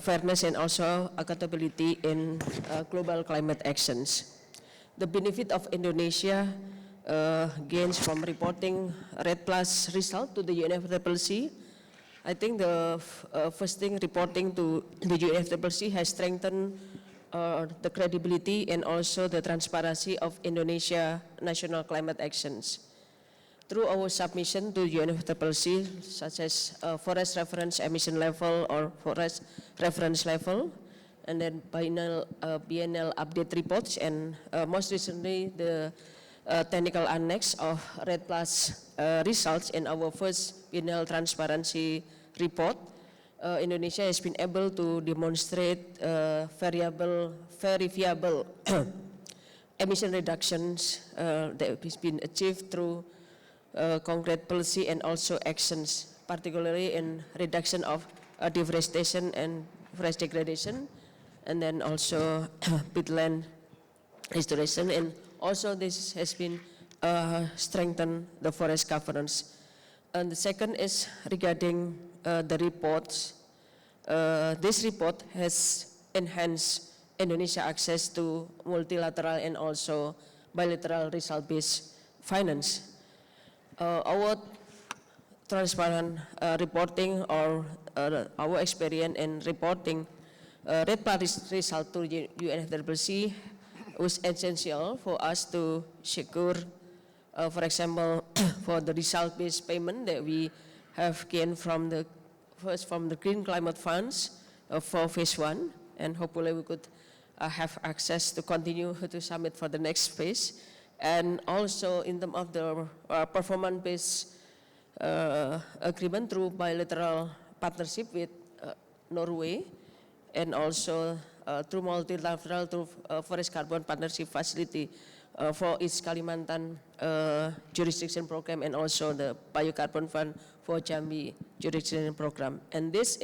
fairness, and also accountability in global climate actions. The benefit of Indonesia gains from reporting REDD Plus result to the UNFCCC. I think the first thing, reporting to the UNFCCC has strengthened the credibility and also the transparency of Indonesia national climate actions. Through our submission to UNFCCC, such as forest reference emission level or forest reference level, and then biennial update reports, and most recently the technical annex of REDD Plus results in our first biennial transparency report, Indonesia has been able to demonstrate very viable emission reductions that has been achieved through concrete policy and also actions, particularly in reduction of deforestation and forest degradation, and then also peatland restoration, and also this has been strengthened the forest governance. And the second is regarding the reports. This report has enhanced Indonesia access to multilateral and also bilateral result-based finance. Our transparent reporting or our experience in reporting REDD Plus result to UNFCCC was essential for us to secure, for example, for the result-based payment that we have gained from the Green Climate Funds for phase 1, and hopefully we could have access to continue to submit for the next phase. And also in terms of the performance-based agreement through bilateral partnership with Norway, and also through multilateral through Forest Carbon Partnership Facility for its Kalimantan jurisdiction program and also the biocarbon fund for Jambi jurisdiction program. And this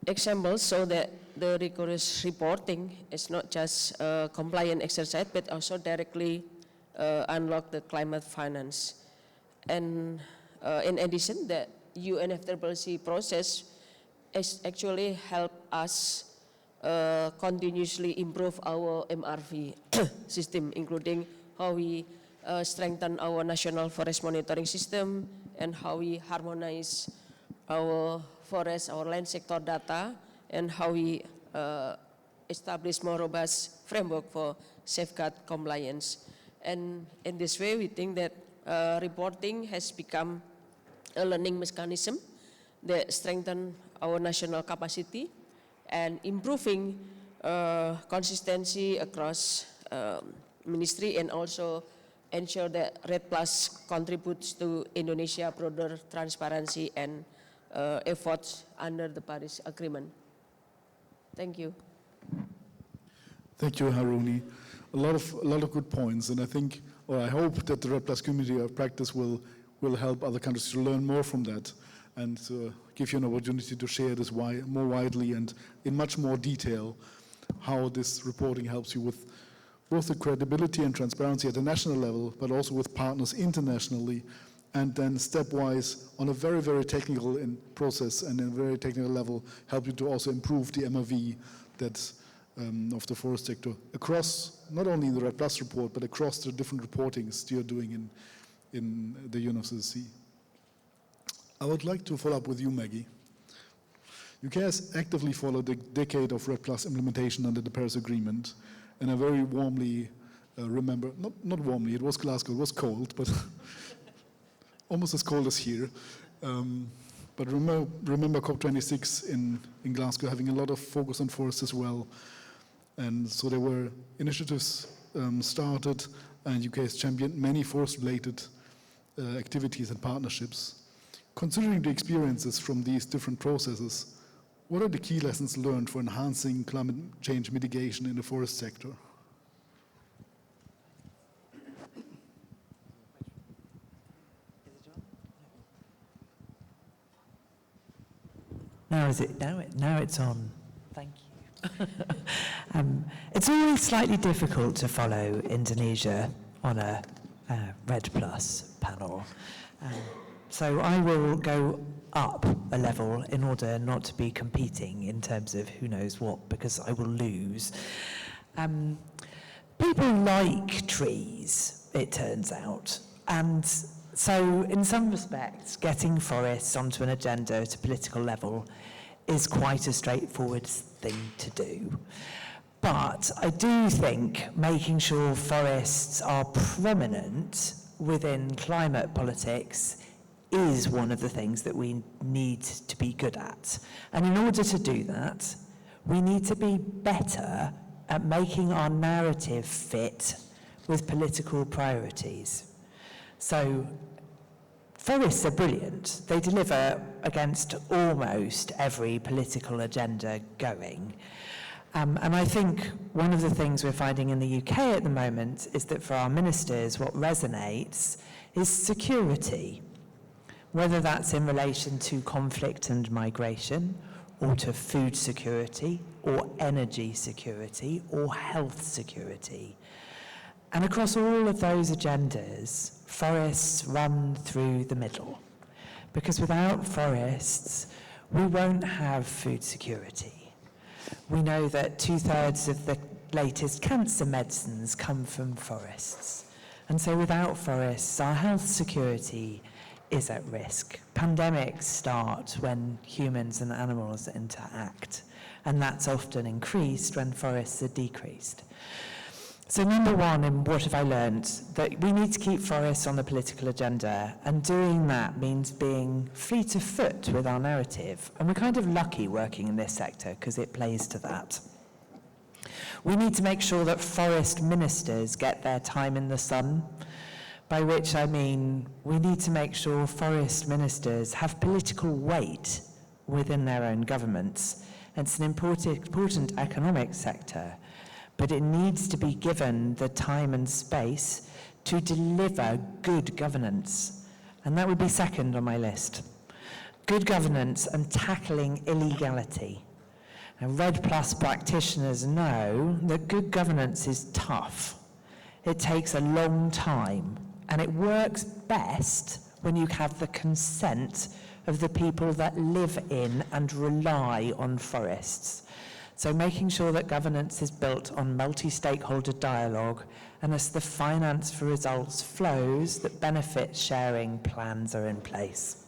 example show that the rigorous reporting is not just a compliant exercise, but also directly unlock the climate finance. And in addition, the UNFCCC process is actually help us continuously improve our MRV system, including how we strengthen our national forest monitoring system and how we harmonize our forest, our land sector data, and how we establish more robust framework for safeguard compliance. And in this way, we think that reporting has become a learning mechanism that strengthen our national capacity and improving consistency across ministry, and also ensure that REDD Plus contributes to Indonesia broader transparency and efforts under the Paris Agreement. Thank you. Thank you, Haruni. A lot of good points, and I think, or I hope that the REDD Plus community of practice will help other countries to learn more from that, and give you an opportunity to share this more widely and in much more detail how this reporting helps you with both the credibility and transparency at the national level, but also with partners internationally, and then stepwise on a very, very technical process and in a very technical level help you to also improve the MRV that's of the forest sector across, not only in the REDD Plus report, but across the different reportings you're doing in the UNFCCC. I would like to follow up with you, Maggie. UK has actively followed the decade of REDD Plus implementation under the Paris Agreement, and I very warmly remember, not warmly, it was Glasgow, it was cold, but almost as cold as here. But remember COP26 in Glasgow having a lot of focus on forests as well. And so there were initiatives started, and UK has championed many forest-related activities and partnerships. Considering the experiences from these different processes, what are the key lessons learned for enhancing climate change mitigation in the forest sector? Now it's on. Thank you. It's always slightly difficult to follow Indonesia on a REDD Plus panel. So I will go up a level in order not to be competing in terms of who knows what, because I will lose. People like trees, it turns out. And so in some respects, getting forests onto an agenda at a political level is quite a straightforward thing to do. But I do think making sure forests are prominent within climate politics is one of the things that we need to be good at. And in order to do that, we need to be better at making our narrative fit with political priorities. So forests are brilliant. They deliver against almost every political agenda going. And I think one of the things we're finding in the UK at the moment is that for our ministers, what resonates is security, whether that's in relation to conflict and migration, or to food security, or energy security, or health security. And across all of those agendas, forests run through the middle. Because without forests, we won't have food security. We know that 2/3 of the latest cancer medicines come from forests. And so without forests, our health security is at risk. Pandemics start when humans and animals interact, and that's often increased when forests are decreased. So number one, and what have I learned? That we need to keep forests on the political agenda, and doing that means being fleet of foot with our narrative. And we're kind of lucky working in this sector because it plays to that. We need to make sure that forest ministers get their time in the sun, by which I mean we need to make sure forest ministers have political weight within their own governments. It's an important economic sector, but it needs to be given the time and space to deliver good governance. And that would be second on my list. Good governance and tackling illegality. And REDD Plus practitioners know that good governance is tough. It takes a long time, and it works best when you have the consent of the people that live in and rely on forests. So making sure that governance is built on multi-stakeholder dialogue, and as the finance for results flows, that benefit sharing plans are in place.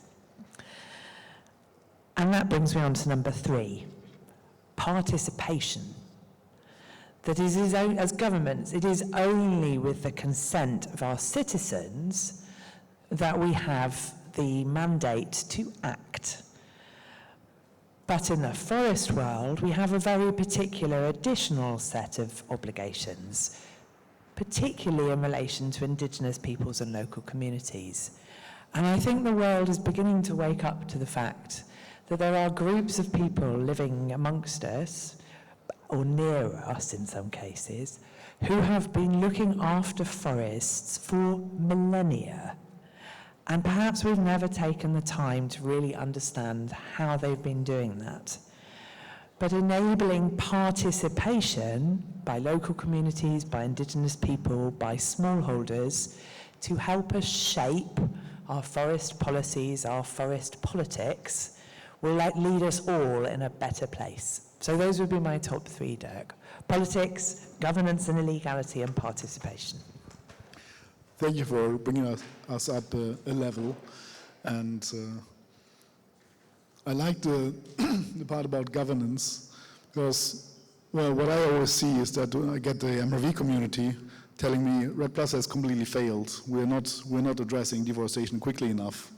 And that brings me on to number 3, participation. That is, as governments, it is only with the consent of our citizens that we have the mandate to act. But in the forest world, we have a very particular additional set of obligations, particularly in relation to indigenous peoples and local communities. And I think the world is beginning to wake up to the fact that there are groups of people living amongst us, or near us in some cases, who have been looking after forests for millennia. And perhaps we've never taken the time to really understand how they've been doing that. But enabling participation by local communities, by indigenous people, by smallholders, to help us shape our forest policies, our forest politics, will lead us all in a better place. So those would be my top 3, Dirk. Politics, governance and illegality, and participation. Thank you for bringing us up a level. And I like the part about governance, because, well, what I always see is that I get the MRV community telling me REDD Plus has completely failed. We're not addressing deforestation quickly enough.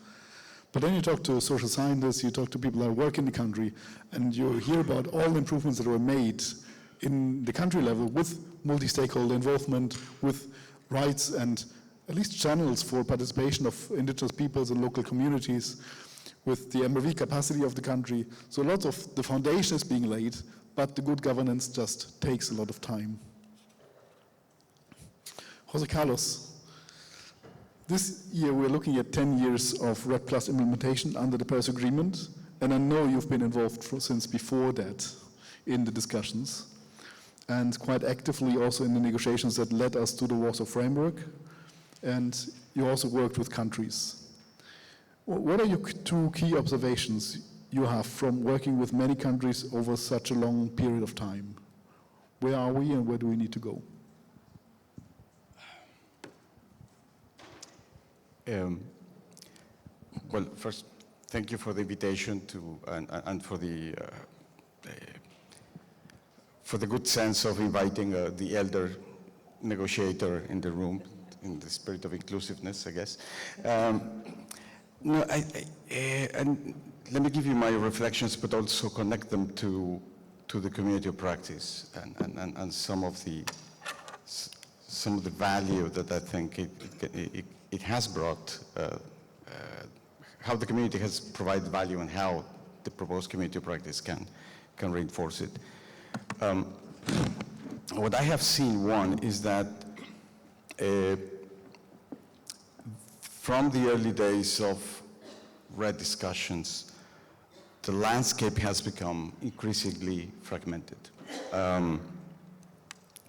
But then you talk to social scientists, you talk to people that work in the country, and you hear about all the improvements that were made in the country level with multi-stakeholder involvement, with rights and at least channels for participation of indigenous peoples and local communities, with the MRV capacity of the country. So lots of the foundation is being laid, but the good governance just takes a lot of time. Jose Carlos. This year we're looking at 10 years of REDD Plus implementation under the Paris Agreement, and I know you've been involved since before that in the discussions, and quite actively also in the negotiations that led us to the Warsaw Framework, and you also worked with countries. What are your 2 key observations you have from working with many countries over such a long period of time? Where are we and where do we need to go? Well, first, thank you for the invitation to and for the good sense of inviting the elder negotiator in the room, in the spirit of inclusiveness, I guess. And let me give you my reflections, but also connect them to the community of practice and some of the value that I think it has brought, how the community has provided value and how the proposed community of practice can reinforce it. What I have seen, one, is that from the early days of REDD discussions, the landscape has become increasingly fragmented.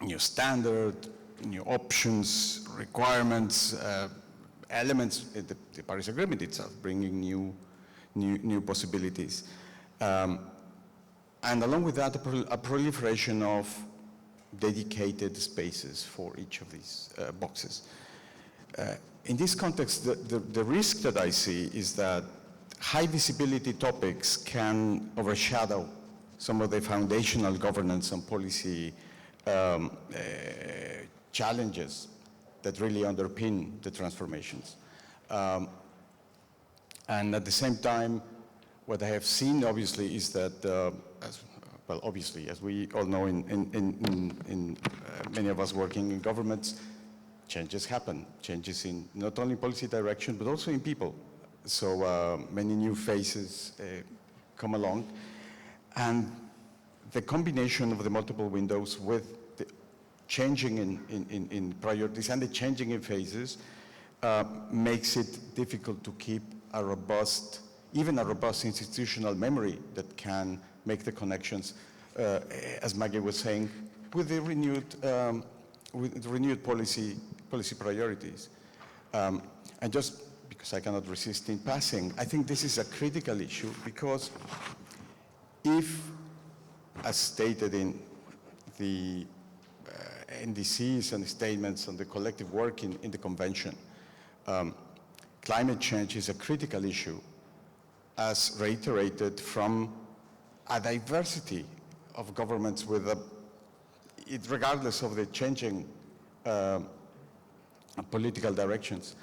New standard, new options, requirements, elements, the Paris Agreement itself, bringing new possibilities. And along with that, a proliferation of dedicated spaces for each of these boxes. In this context, the risk that I see is that high visibility topics can overshadow some of the foundational governance and policy challenges that really underpin the transformations. And at the same time, what I have seen, obviously, is that, as we all know, in many of us working in governments, changes happen. Changes in not only policy direction, but also in people. So many new faces come along. And the combination of the multiple windows with changing in priorities and the changing in phases makes it difficult to keep a robust, even a robust institutional memory that can make the connections, as Maggie was saying, with the renewed policy priorities. And just because I cannot resist in passing, I think this is a critical issue because if, as stated in the NDCs and the statements on the collective work in the convention, climate change is a critical issue as reiterated from a diversity of governments with regardless of the changing political directions.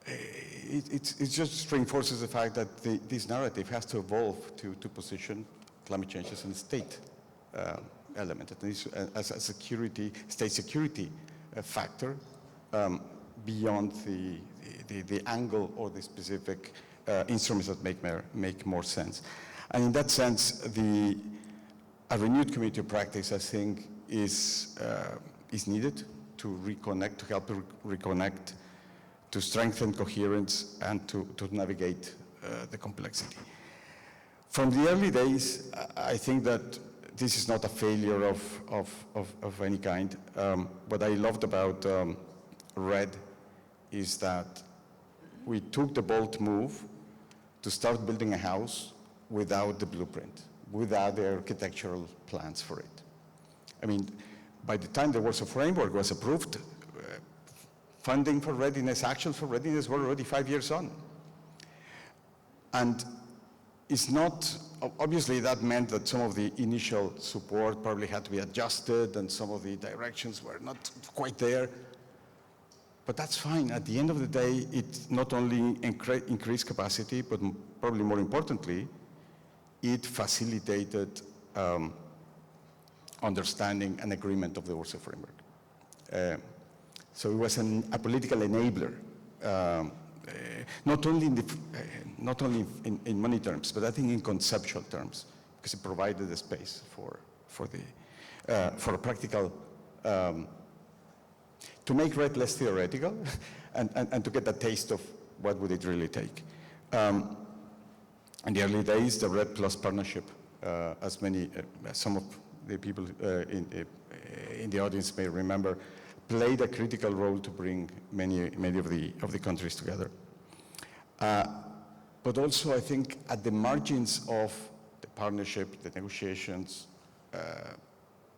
It just reinforces the fact that this narrative has to evolve to position climate change as a state element, at least as a state security factor beyond the angle or the specific instruments that make more sense. And in that sense, a renewed community of practice, I think, is needed to reconnect, to help reconnect, to strengthen coherence, and to navigate the complexity. From the early days, I think that this is not a failure of any kind. What I loved about REDD is that we took the bold move to start building a house without the blueprint, without the architectural plans for it. I mean, by the time the Warsaw Framework was approved, funding for readiness, actions for readiness were already 5 years on. And it's not, obviously that meant that some of the initial support probably had to be adjusted and some of the directions were not quite there. But that's fine. At the end of the day, it not only increased capacity, but probably more importantly, it facilitated understanding and agreement of the Warsaw Framework. So it was a political enabler, not only in money terms, but I think in conceptual terms, because it provided the space for a practical, to make REDD less theoretical and to get a taste of what would it really take. In the early days, the REDD Plus partnership, as some of the people in the audience may remember, played a critical role to bring many of the countries together. But also, I think, at the margins of the partnership, the negotiations,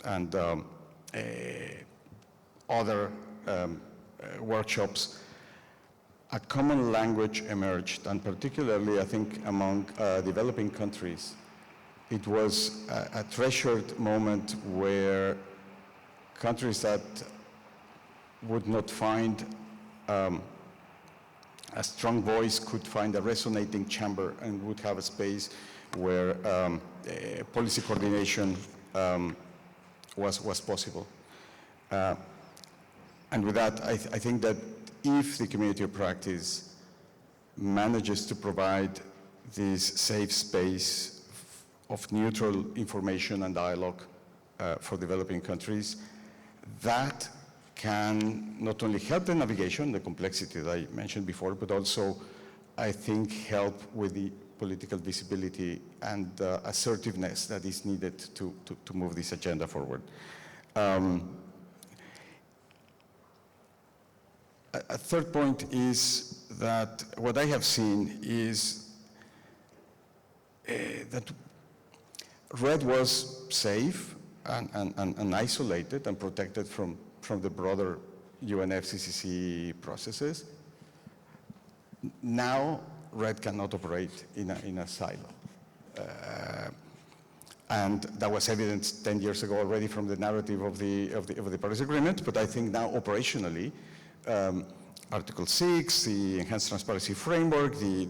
and other workshops, a common language emerged, and particularly, I think, among developing countries. It was a treasured moment where countries that would not find a strong voice could find a resonating chamber and would have a space where policy coordination was possible. And with that, I think that if the community of practice manages to provide this safe space of neutral information and dialogue for developing countries, that can not only help the navigation, the complexity that I mentioned before, but also, I think, help with the political visibility and assertiveness that is needed to move this agenda forward. A third point is that what I have seen is that REDD was safe and isolated and protected from the broader UNFCCC processes. Now, REDD cannot operate in a silo. And that was evident 10 years ago already from the narrative of the Paris Agreement, but I think now operationally, Article 6, the Enhanced Transparency Framework, the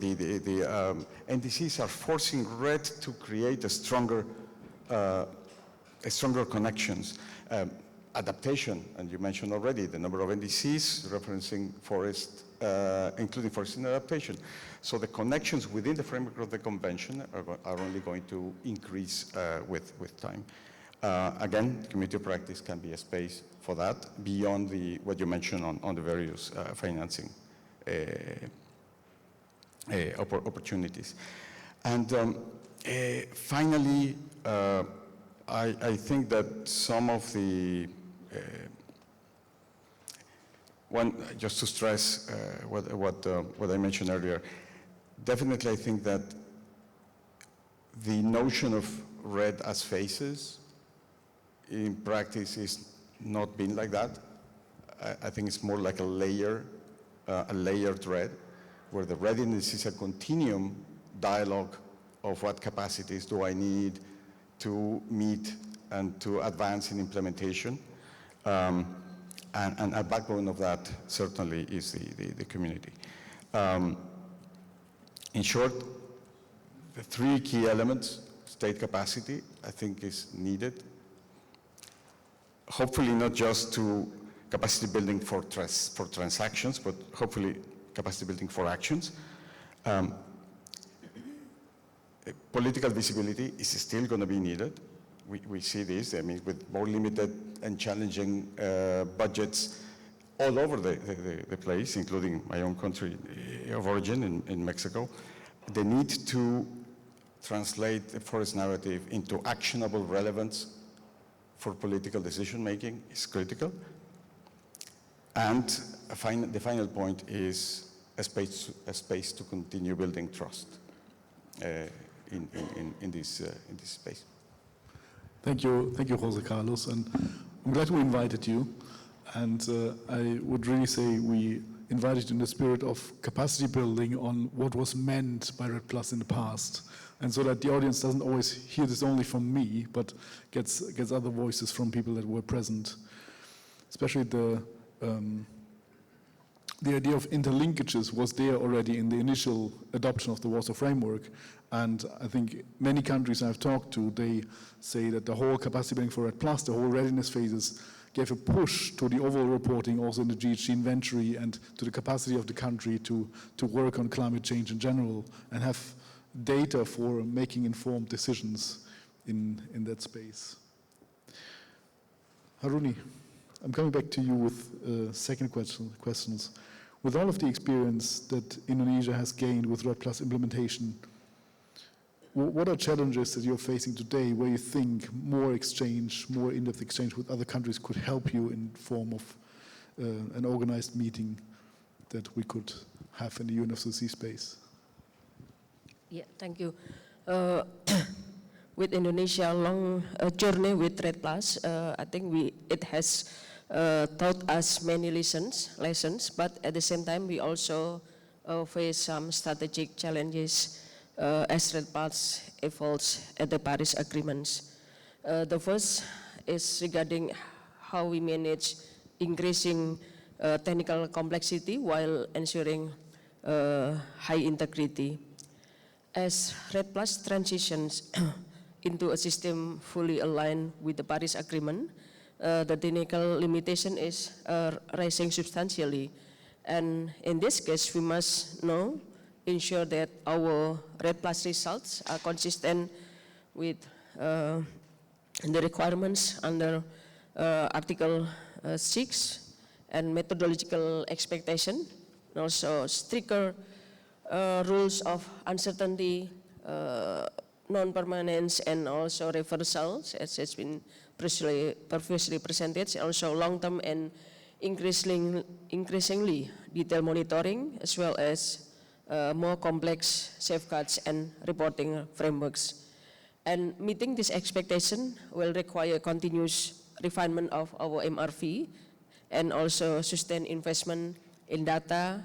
NDCs are forcing REDD to create a stronger connections. Adaptation, and you mentioned already the number of NDCs referencing forest, including forest and adaptation. So the connections within the framework of the convention are only going to increase with time. Again, community practice can be a space for that beyond what you mentioned on the various financing opportunities. And finally, I think that some of the just to stress what I mentioned earlier, definitely I think that the notion of REDD as phases in practice is not been like that. I think it's more like a layered REDD, where the readiness is a continuum dialogue of what capacities do I need to meet and to advance in implementation. And a backbone of that certainly is the community. In short, the three key elements, state capacity, I think is needed. Hopefully not just to capacity building for transactions, but hopefully capacity building for actions. Political visibility is still going to be needed. We see this, I mean, with more limited and challenging budgets all over the place, including my own country of origin in Mexico. The need to translate the forest narrative into actionable relevance for political decision-making is critical. And the final point is a space to continue building trust in this space. Thank you, Jose Carlos, and I'm glad we invited you. And I would really say we invited you in the spirit of capacity building on what was meant by REDD+ in the past, and so that the audience doesn't always hear this only from me, but gets other voices from people that were present. Especially the idea of interlinkages was there already in the initial adoption of the Warsaw Framework. And I think many countries I've talked to, they say that the whole capacity building for REDD+, the whole readiness phases, gave a push to the overall reporting also in the GHG inventory and to the capacity of the country to work on climate change in general and have data for making informed decisions in that space. Haruni, I'm coming back to you with second questions. With all of the experience that Indonesia has gained with REDD+ implementation, what are challenges that you're facing today where you think more exchange, more in-depth exchange with other countries could help you in form of an organized meeting that we could have in the UNFCCC space? Yeah, thank you. With Indonesia long journey with REDD+, I think it has taught us many lessons, but at the same time we also face some strategic challenges as REDD+ evolves at the Paris agreements. The first is regarding how we manage increasing technical complexity while ensuring high integrity. As REDD+ transitions into a system fully aligned with the Paris Agreement, the technical limitation is rising substantially. And in this case, we must ensure that our REDD+ results are consistent with the requirements under Article 6 and methodological expectation, and also stricter rules of uncertainty, non-permanence, and also reversals, as has been previously presented, also long-term and increasingly detailed monitoring, as well as more complex safeguards and reporting frameworks. And meeting this expectation will require continuous refinement of our MRV and also sustained investment in data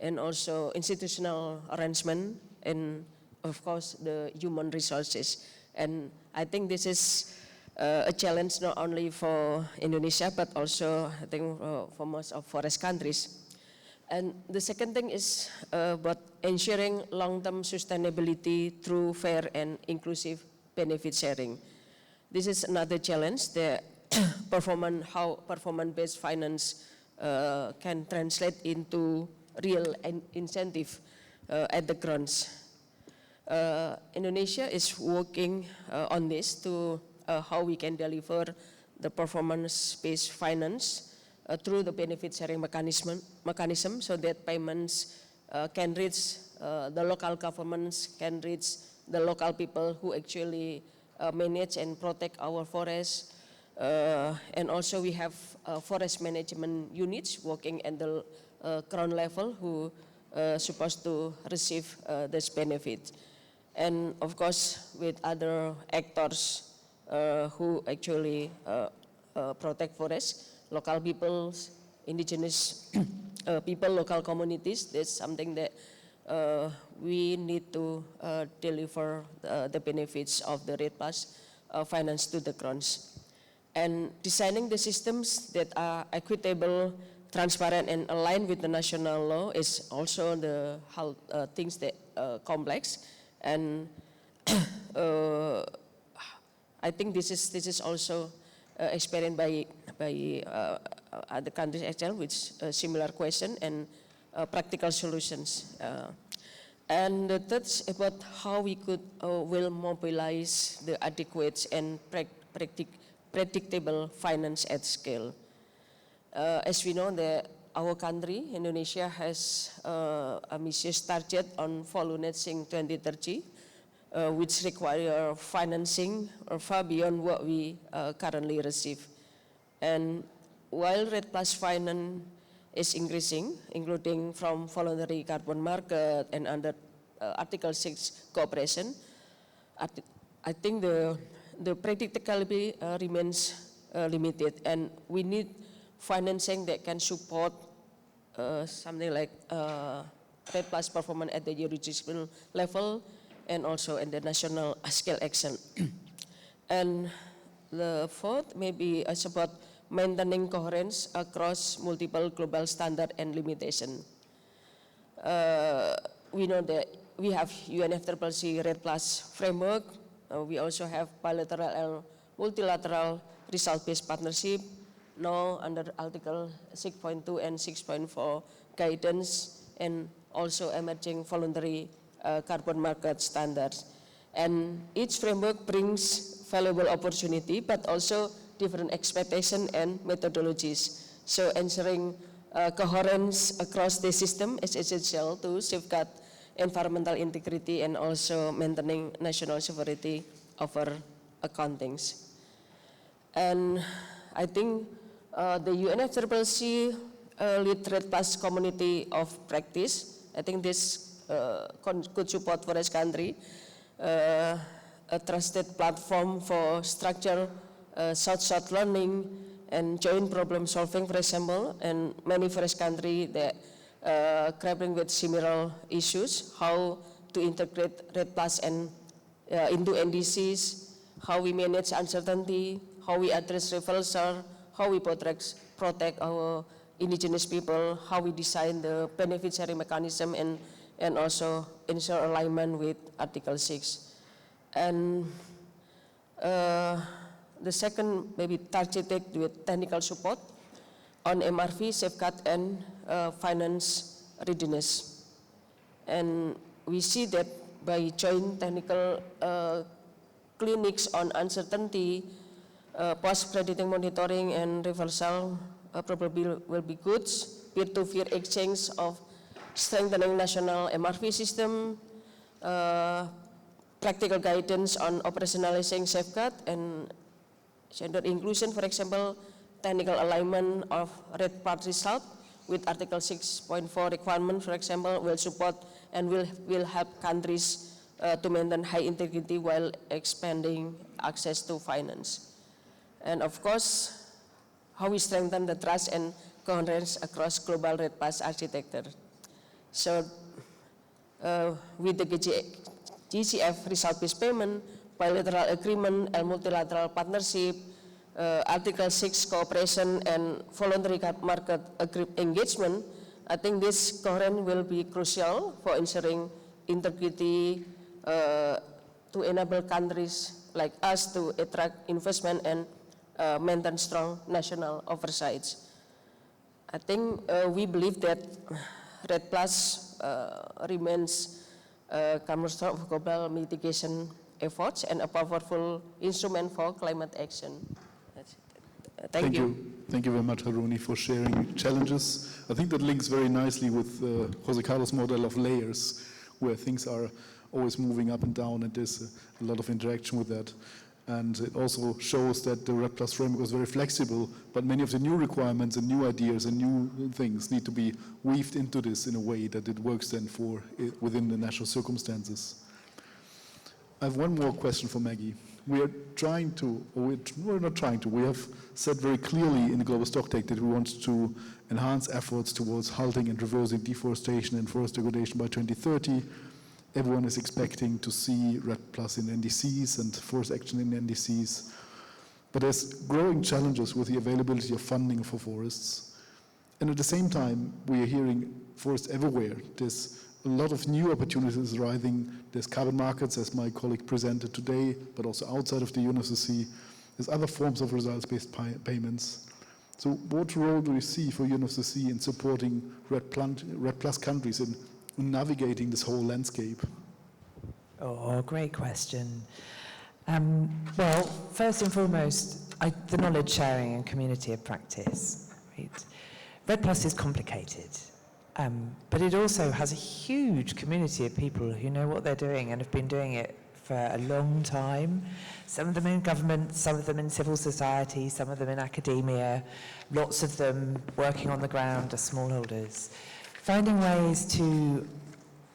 and also institutional arrangement and of course the human resources. And I think this is a challenge not only for Indonesia but also I think for most of forest countries. And the second thing is about ensuring long-term sustainability through fair and inclusive benefit sharing. This is another challenge that how performance-based finance can translate into real incentive at the grounds. Indonesia is working on this to how we can deliver the performance-based finance through the benefit sharing mechanism so that payments can reach the local governments, can reach the local people who actually manage and protect our forests. And also we have forest management units working at the ground level who supposed to receive this benefit. And of course with other actors who actually protect forests, local peoples, indigenous people, local communities. That's something that we need to deliver the benefits of the REDD+ finance to the grounds. And designing the systems that are equitable, transparent, and aligned with the national law is also the things that complex. And I think this is also experienced by other countries as well, with similar question and practical solutions. And the third is about how we could will mobilize the adequate and predictable finance at scale. As we know that our country, Indonesia, has a ambitious target on volume netting 2030, which require financing far beyond what we currently receive. And while REDD+ finance is increasing, including from voluntary carbon market and under Article 6 cooperation, I think the practicality remains limited, and we need financing that can support something like REDD+ performance at the jurisdictional level and also in the national scale action. And the fourth maybe is about maintaining coherence across multiple global standard and limitation. We know that we have UNFCCC REDD+ framework. We also have bilateral and multilateral result-based partnership, now under Article 6.2 and 6.4 guidance, and also emerging voluntary carbon market standards. And each framework brings valuable opportunity, but also different expectations and methodologies. So ensuring coherence across the system is essential to safeguard environmental integrity and also maintaining national sovereignty over accountings. And I think the UNFCCC lead REDD+ community of practice, I think this could support forest country, a trusted platform for structured short learning and joint problem solving, for example, and many forest countries that grappling with similar issues, how to integrate REDD+ and into NDCs, how we manage uncertainty, how we address reversal, how we protect our indigenous people, how we design the benefit sharing mechanism, and also ensure alignment with Article 6. And the second maybe targeted with technical support on MRV, safeguard, and finance readiness. And we see that by joint technical clinics on uncertainty, post-predicting monitoring and reversal probably will be good. Peer-to-peer exchange of strengthening national MRV system, practical guidance on operationalizing safeguard and gender inclusion, for example, technical alignment of REDD+ result with Article 6.4 requirement, for example, will support and will help countries to maintain high integrity while expanding access to finance. And of course, how we strengthen the trust and coherence across global REDD+ architecture. So with the GCF result-based payment, bilateral agreement and multilateral partnership, Article 6 cooperation and voluntary market engagement, I think this coherence will be crucial for ensuring integrity to enable countries like us to attract investment and maintain strong national oversights. I think we believe that REDD+ remains cornerstone of global mitigation efforts and a powerful instrument for climate action. That's it. Thank you. Thank you very much, Haruni, for sharing challenges. I think that links very nicely with Jose Carlos' model of layers, where things are always moving up and down, and there's a lot of interaction with that. And it also shows that the REDD+ framework was very flexible, but many of the new requirements and new ideas and new things need to be weaved into this in a way that it works then for within the national circumstances. I have one more question for Maggie. We are trying to, or we're not trying to, we have said very clearly in the Global Stocktake that we want to enhance efforts towards halting and reversing deforestation and forest degradation by 2030. Everyone is expecting to see REDD+ in NDCs and forest action in NDCs. But there's growing challenges with the availability of funding for forests. And at the same time, we are hearing forests everywhere. There's a lot of new opportunities arising. There's carbon markets, as my colleague presented today, but also outside of the UNFCCC. There's other forms of results-based payments. So what role do you see for UNFCCC in supporting REDD+ countries in navigating this whole landscape? Oh, great question. Well, first and foremost, the knowledge sharing and community of practice. Right? REDD+ is complicated, but it also has a huge community of people who know what they're doing and have been doing it for a long time. Some of them in government, some of them in civil society, some of them in academia, lots of them working on the ground as smallholders. Finding ways to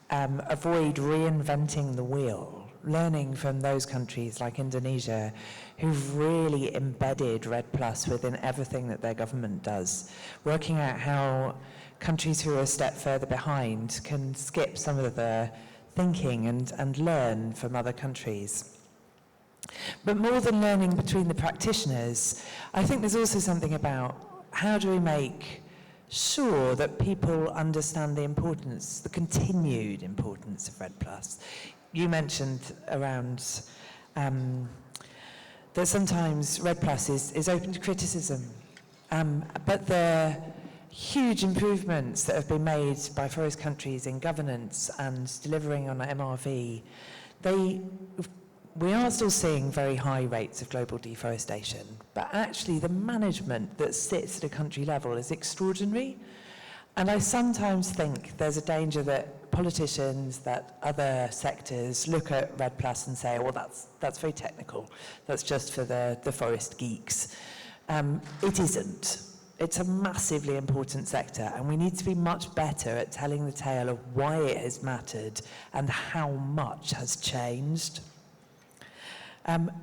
avoid reinventing the wheel, learning from those countries like Indonesia, who've really embedded REDD+ within everything that their government does, working out how countries who are a step further behind can skip some of the thinking and learn from other countries. But more than learning between the practitioners, I think there's also something about how do we make sure that people understand the importance, the continued importance of REDD+. You mentioned around that sometimes REDD+ is open to criticism, but the huge improvements that have been made by forest countries in governance and delivering on MRV, we are still seeing very high rates of global deforestation, but actually the management that sits at a country level is extraordinary. And I sometimes think there's a danger that politicians, that other sectors look at REDD+ and say, well, that's very technical. That's just for the forest geeks. It isn't. It's a massively important sector, and we need to be much better at telling the tale of why it has mattered and how much has changed.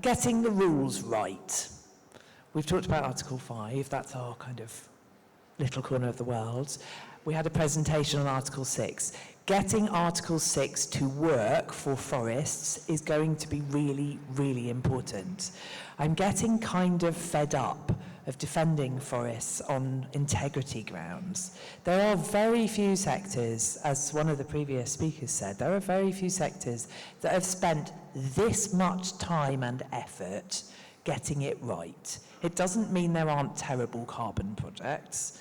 Getting the rules right. We've talked about Article 5, that's our kind of little corner of the world. We had a presentation on Article 6. Getting Article 6 to work for forests is going to be really, really important. I'm getting kind of fed up of defending forests on integrity grounds. There are very few sectors, as one of the previous speakers said, there are very few sectors that have spent this much time and effort getting it right. It doesn't mean there aren't terrible carbon projects,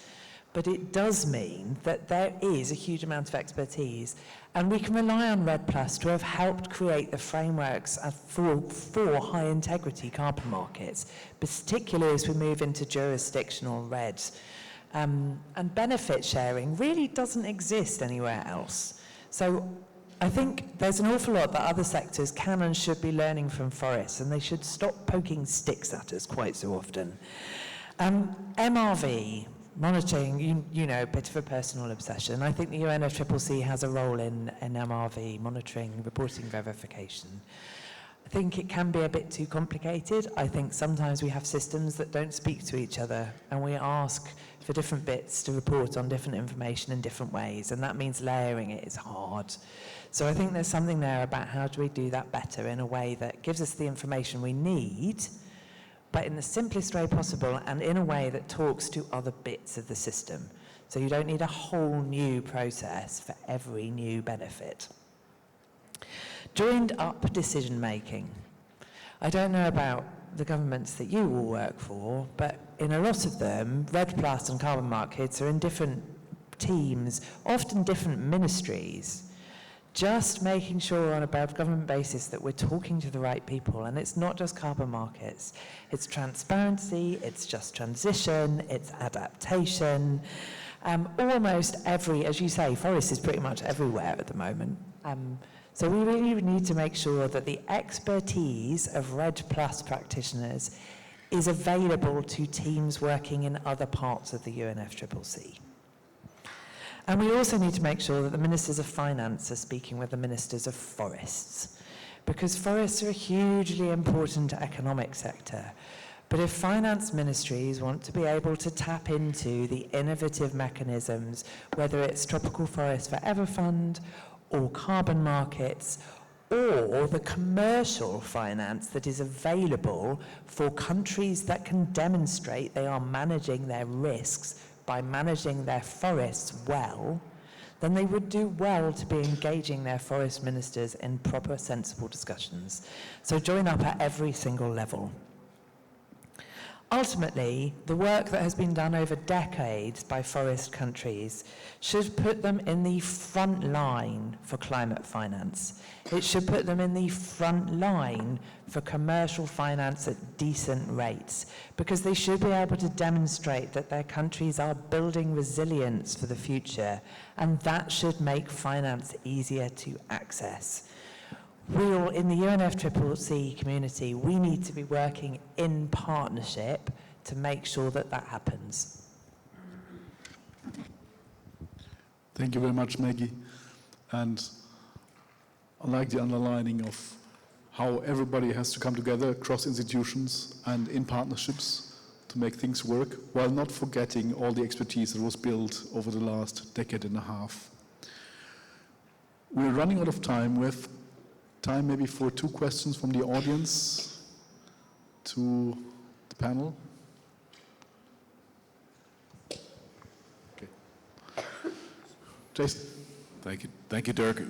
but it does mean that there is a huge amount of expertise, and we can rely on REDD+ to have helped create the frameworks for high integrity carbon markets, particularly as we move into jurisdictional REDD. And benefit sharing really doesn't exist anywhere else. So I think there's an awful lot that other sectors can and should be learning from forests, and they should stop poking sticks at us quite so often. MRV, monitoring, you know, a bit of a personal obsession. I think the UNFCCC has a role in MRV, monitoring, reporting, verification. I think it can be a bit too complicated. I think sometimes we have systems that don't speak to each other, and we ask for different bits to report on different information in different ways, and that means layering it is hard. So I think there's something there about how do we do that better in a way that gives us the information we need, but in the simplest way possible and in a way that talks to other bits of the system. So you don't need a whole new process for every new benefit. Joined up decision making. I don't know about the governments that you all work for, but in a lot of them, REDD+ and carbon markets are in different teams, often different ministries. just making sure on a government basis that we're talking to the right people. And it's not just carbon markets. It's transparency, it's just transition, it's adaptation. Almost every, as you say, forest is pretty much everywhere at the moment. So we really need to make sure that the expertise of REDD Plus practitioners is available to teams working in other parts of the UNFCCC. And we also need to make sure that the ministers of finance are speaking with the ministers of forests, because forests are a hugely important economic sector. But if finance ministries want to be able to tap into the innovative mechanisms, whether it's Tropical Forest Forever Fund or carbon markets, or the commercial finance that is available for countries that can demonstrate they are managing their risks by managing their forests well, then they would do well to be engaging their forest ministers in proper, sensible discussions. So join up at every single level. Ultimately, the work that has been done over decades by forest countries should put them in the front line for climate finance. It should put them in the front line for commercial finance at decent rates, because they should be able to demonstrate that their countries are building resilience for the future, and that should make finance easier to access. We all, in the UNFCCC community, we need to be working in partnership to make sure that that happens. Thank you very much, Maggie. And I like the underlining of how everybody has to come together across institutions and in partnerships to make things work, while not forgetting all the expertise that was built over the last decade and a half. We're running out of time. We have time maybe for 2 questions from the audience to the panel. Okay. Jason. Thank you, Dirk.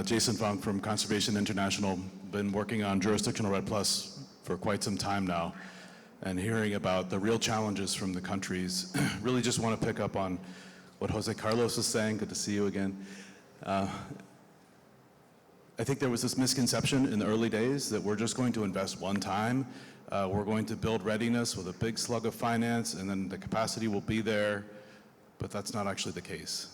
Jason Funk from Conservation International. Been working on jurisdictional REDD Plus for quite some time now, and hearing about the real challenges from the countries. Really just want to pick up on what Jose Carlos is saying. Good to see you again. I think there was this misconception in the early days that we're just going to invest one time. We're going to build readiness with a big slug of finance, and then the capacity will be there. But that's not actually the case.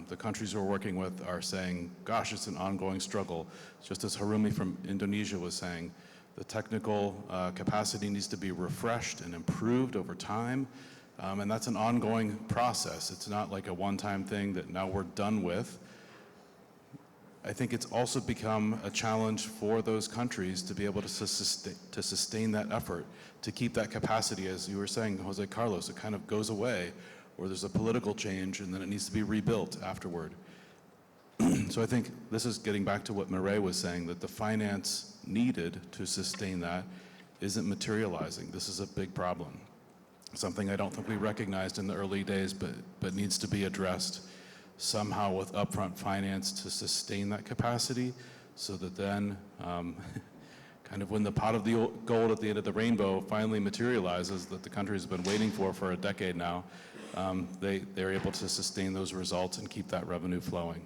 The countries we're working with are saying, gosh, it's an ongoing struggle. Just as Harumi from Indonesia was saying, the technical capacity needs to be refreshed and improved over time. And that's an ongoing process. It's not like a one-time thing that now we're done with. I think it's also become a challenge for those countries to be able to sustain that effort, to keep that capacity. As you were saying, Jose Carlos, it kind of goes away, or there's a political change and then it needs to be rebuilt afterward. So I think this is getting back to what Mireille was saying, that the finance needed to sustain that isn't materializing. This is a big problem. Something I don't think we recognized in the early days, but needs to be addressed somehow with upfront finance to sustain that capacity, so that then kind of when the pot of the gold at the end of the rainbow finally materializes, that the country has been waiting for a decade now, they're able to sustain those results and keep that revenue flowing.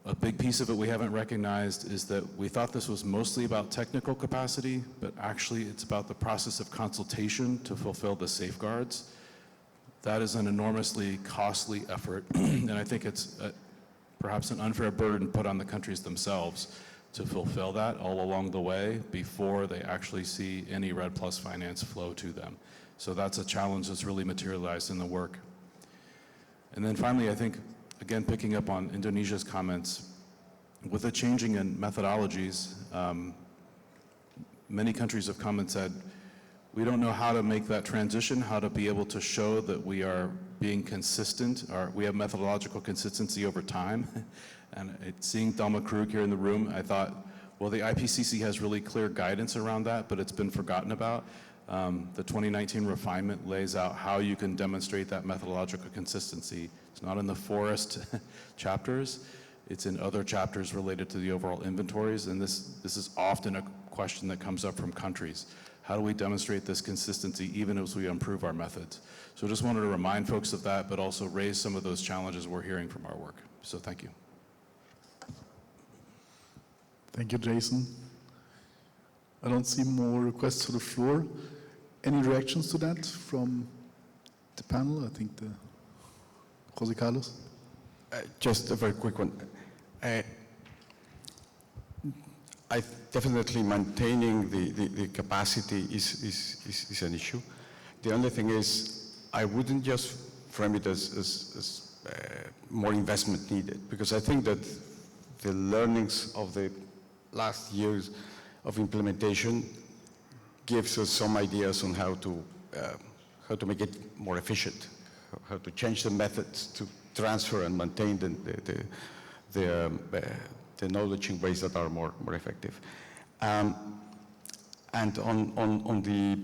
A big piece of it we haven't recognized is that we thought this was mostly about technical capacity, but actually it's about the process of consultation to fulfill the safeguards. That is an enormously costly effort, and I think it's perhaps an unfair burden put on the countries themselves to fulfill that all along the way before they actually see any REDD Plus finance flow to them. So that's a challenge that's really materialized in the work. And then finally, I think, again, picking up on Indonesia's comments, with the changing in methodologies, many countries have come and said, we don't know how to make that transition, how to be able to show that we are being consistent, or we have methodological consistency over time. And seeing Thelma Krug here in the room, I thought, well, the IPCC has really clear guidance around that, but it's been forgotten about. The 2019 refinement lays out how you can demonstrate that methodological consistency. It's not in the forest chapters, it's in other chapters related to the overall inventories, and this is often a question that comes up from countries. How do we demonstrate this consistency even as we improve our methods? So just wanted to remind folks of that, but also raise some of those challenges we're hearing from our work. So thank you. Thank you, Jason. I don't see more requests to the floor. Any reactions to that from the panel? I think Jose Carlos. Just a very quick one. I definitely maintaining the capacity is an issue. The only thing is, I wouldn't just frame it as more investment needed, because I think that the learnings of the last years of implementation gives us some ideas on how to make it more efficient, how to change the methods to transfer and maintain the knowledge in ways that are more effective. And on the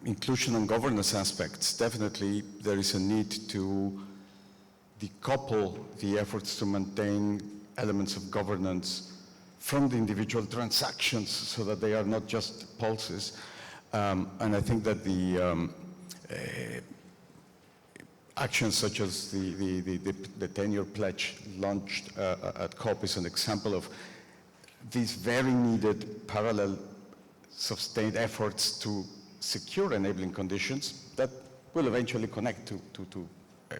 inclusion and governance aspects, definitely there is a need to decouple the efforts to maintain elements of governance from the individual transactions so that they are not just pulses. And I think that the actions such as the 10-year pledge launched at COP is an example of these very needed parallel sustained efforts to secure enabling conditions that will eventually connect to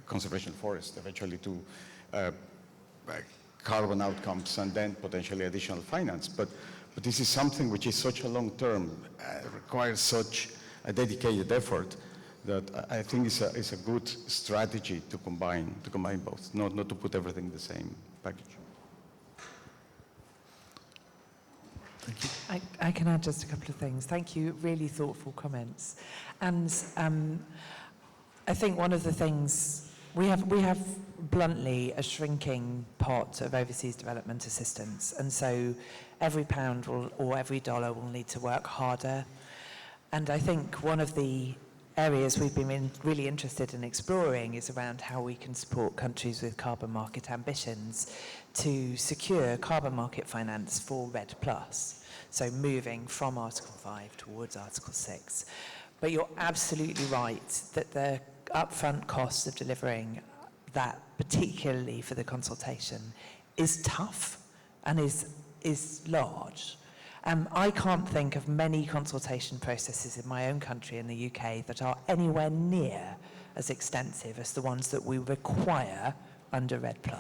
conservation forest, eventually to carbon outcomes, and then potentially additional finance. But this is something which is such a long term, requires such a dedicated effort, that I think is a good strategy to combine both, not to put everything in the same package. Thank you. I can add just a couple of things. Thank you, really thoughtful comments. And I think one of the things, we have bluntly a shrinking pot of overseas development assistance, and so every pound or every dollar will need to work harder. And I think one of the areas we've been really interested in exploring is around how we can support countries with carbon market ambitions to secure carbon market finance for REDD+, so moving from Article 5 towards Article 6. But you're absolutely right that the upfront cost of delivering that, particularly for the consultation, is tough and is large. I can't think of many consultation processes in my own country, in the UK, that are anywhere near as extensive as the ones that we require under REDD+.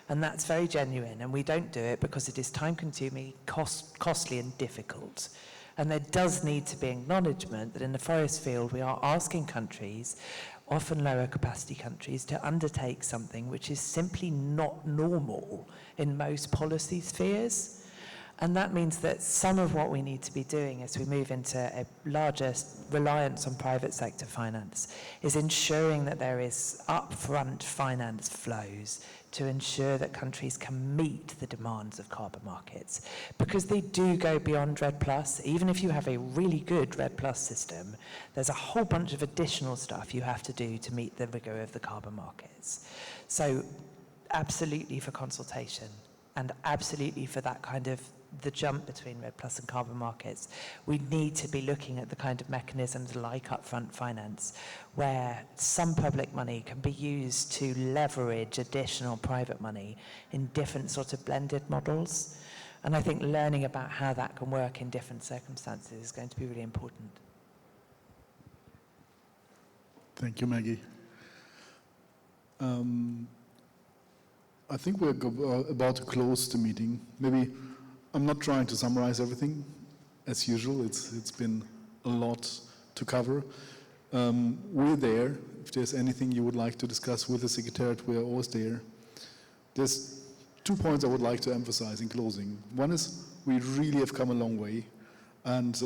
And that's very genuine, and we don't do it because it is time-consuming, costly and difficult. And there does need to be acknowledgement that in the forest field we are asking countries, often lower capacity countries, to undertake something which is simply not normal in most policy spheres. And that means that some of what we need to be doing as we move into a larger reliance on private sector finance is ensuring that there is upfront finance flows to ensure that countries can meet the demands of carbon markets. Because they do go beyond REDD+. Even if you have a really good REDD+ system, there's a whole bunch of additional stuff you have to do to meet the rigor of the carbon markets. So absolutely for consultation, and absolutely for that kind of the jump between REDD+ and carbon markets, we need to be looking at the kind of mechanisms like upfront finance, where some public money can be used to leverage additional private money in different sorts of blended models. And I think learning about how that can work in different circumstances is going to be really important. Thank you, Maggie. I think we're about to close the meeting. Maybe I'm not trying to summarize everything. As usual, it's been a lot to cover. We're there. If there's anything you would like to discuss with the Secretariat, we're always there. There's 2 points I would like to emphasize in closing. One is we really have come a long way. And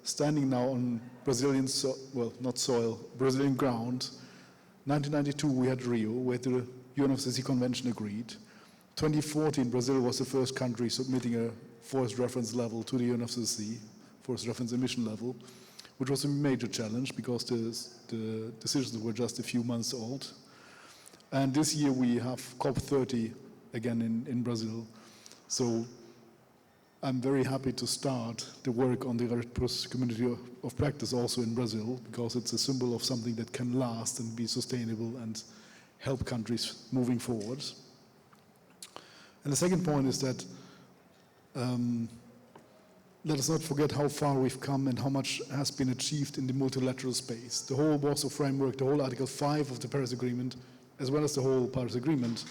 standing now on Brazilian Brazilian ground, 1992 we had Rio, where the UNFCCC Convention agreed. 2014, Brazil was the first country submitting a forest reference level to the UNFCCC, forest reference emission level, which was a major challenge because the decisions were just a few months old. And this year we have COP30 again in Brazil. So I'm very happy to start the work on the REDD+ community of practice also in Brazil, because it's a symbol of something that can last and be sustainable and help countries moving forward. And the second point is that let us not forget how far we've come and how much has been achieved in the multilateral space. The whole Warsaw Framework, the whole Article 5 of the Paris Agreement, as well as the whole Paris Agreement,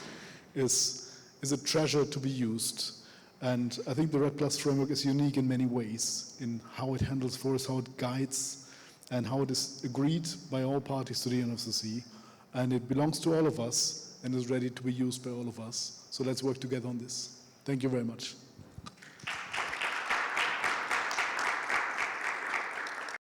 is a treasure to be used. And I think the REDD+ framework is unique in many ways, in how it handles forests, how it guides, and how it is agreed by all parties to the NFCC. And it belongs to all of us and is ready to be used by all of us. So let's work together on this. Thank you very much.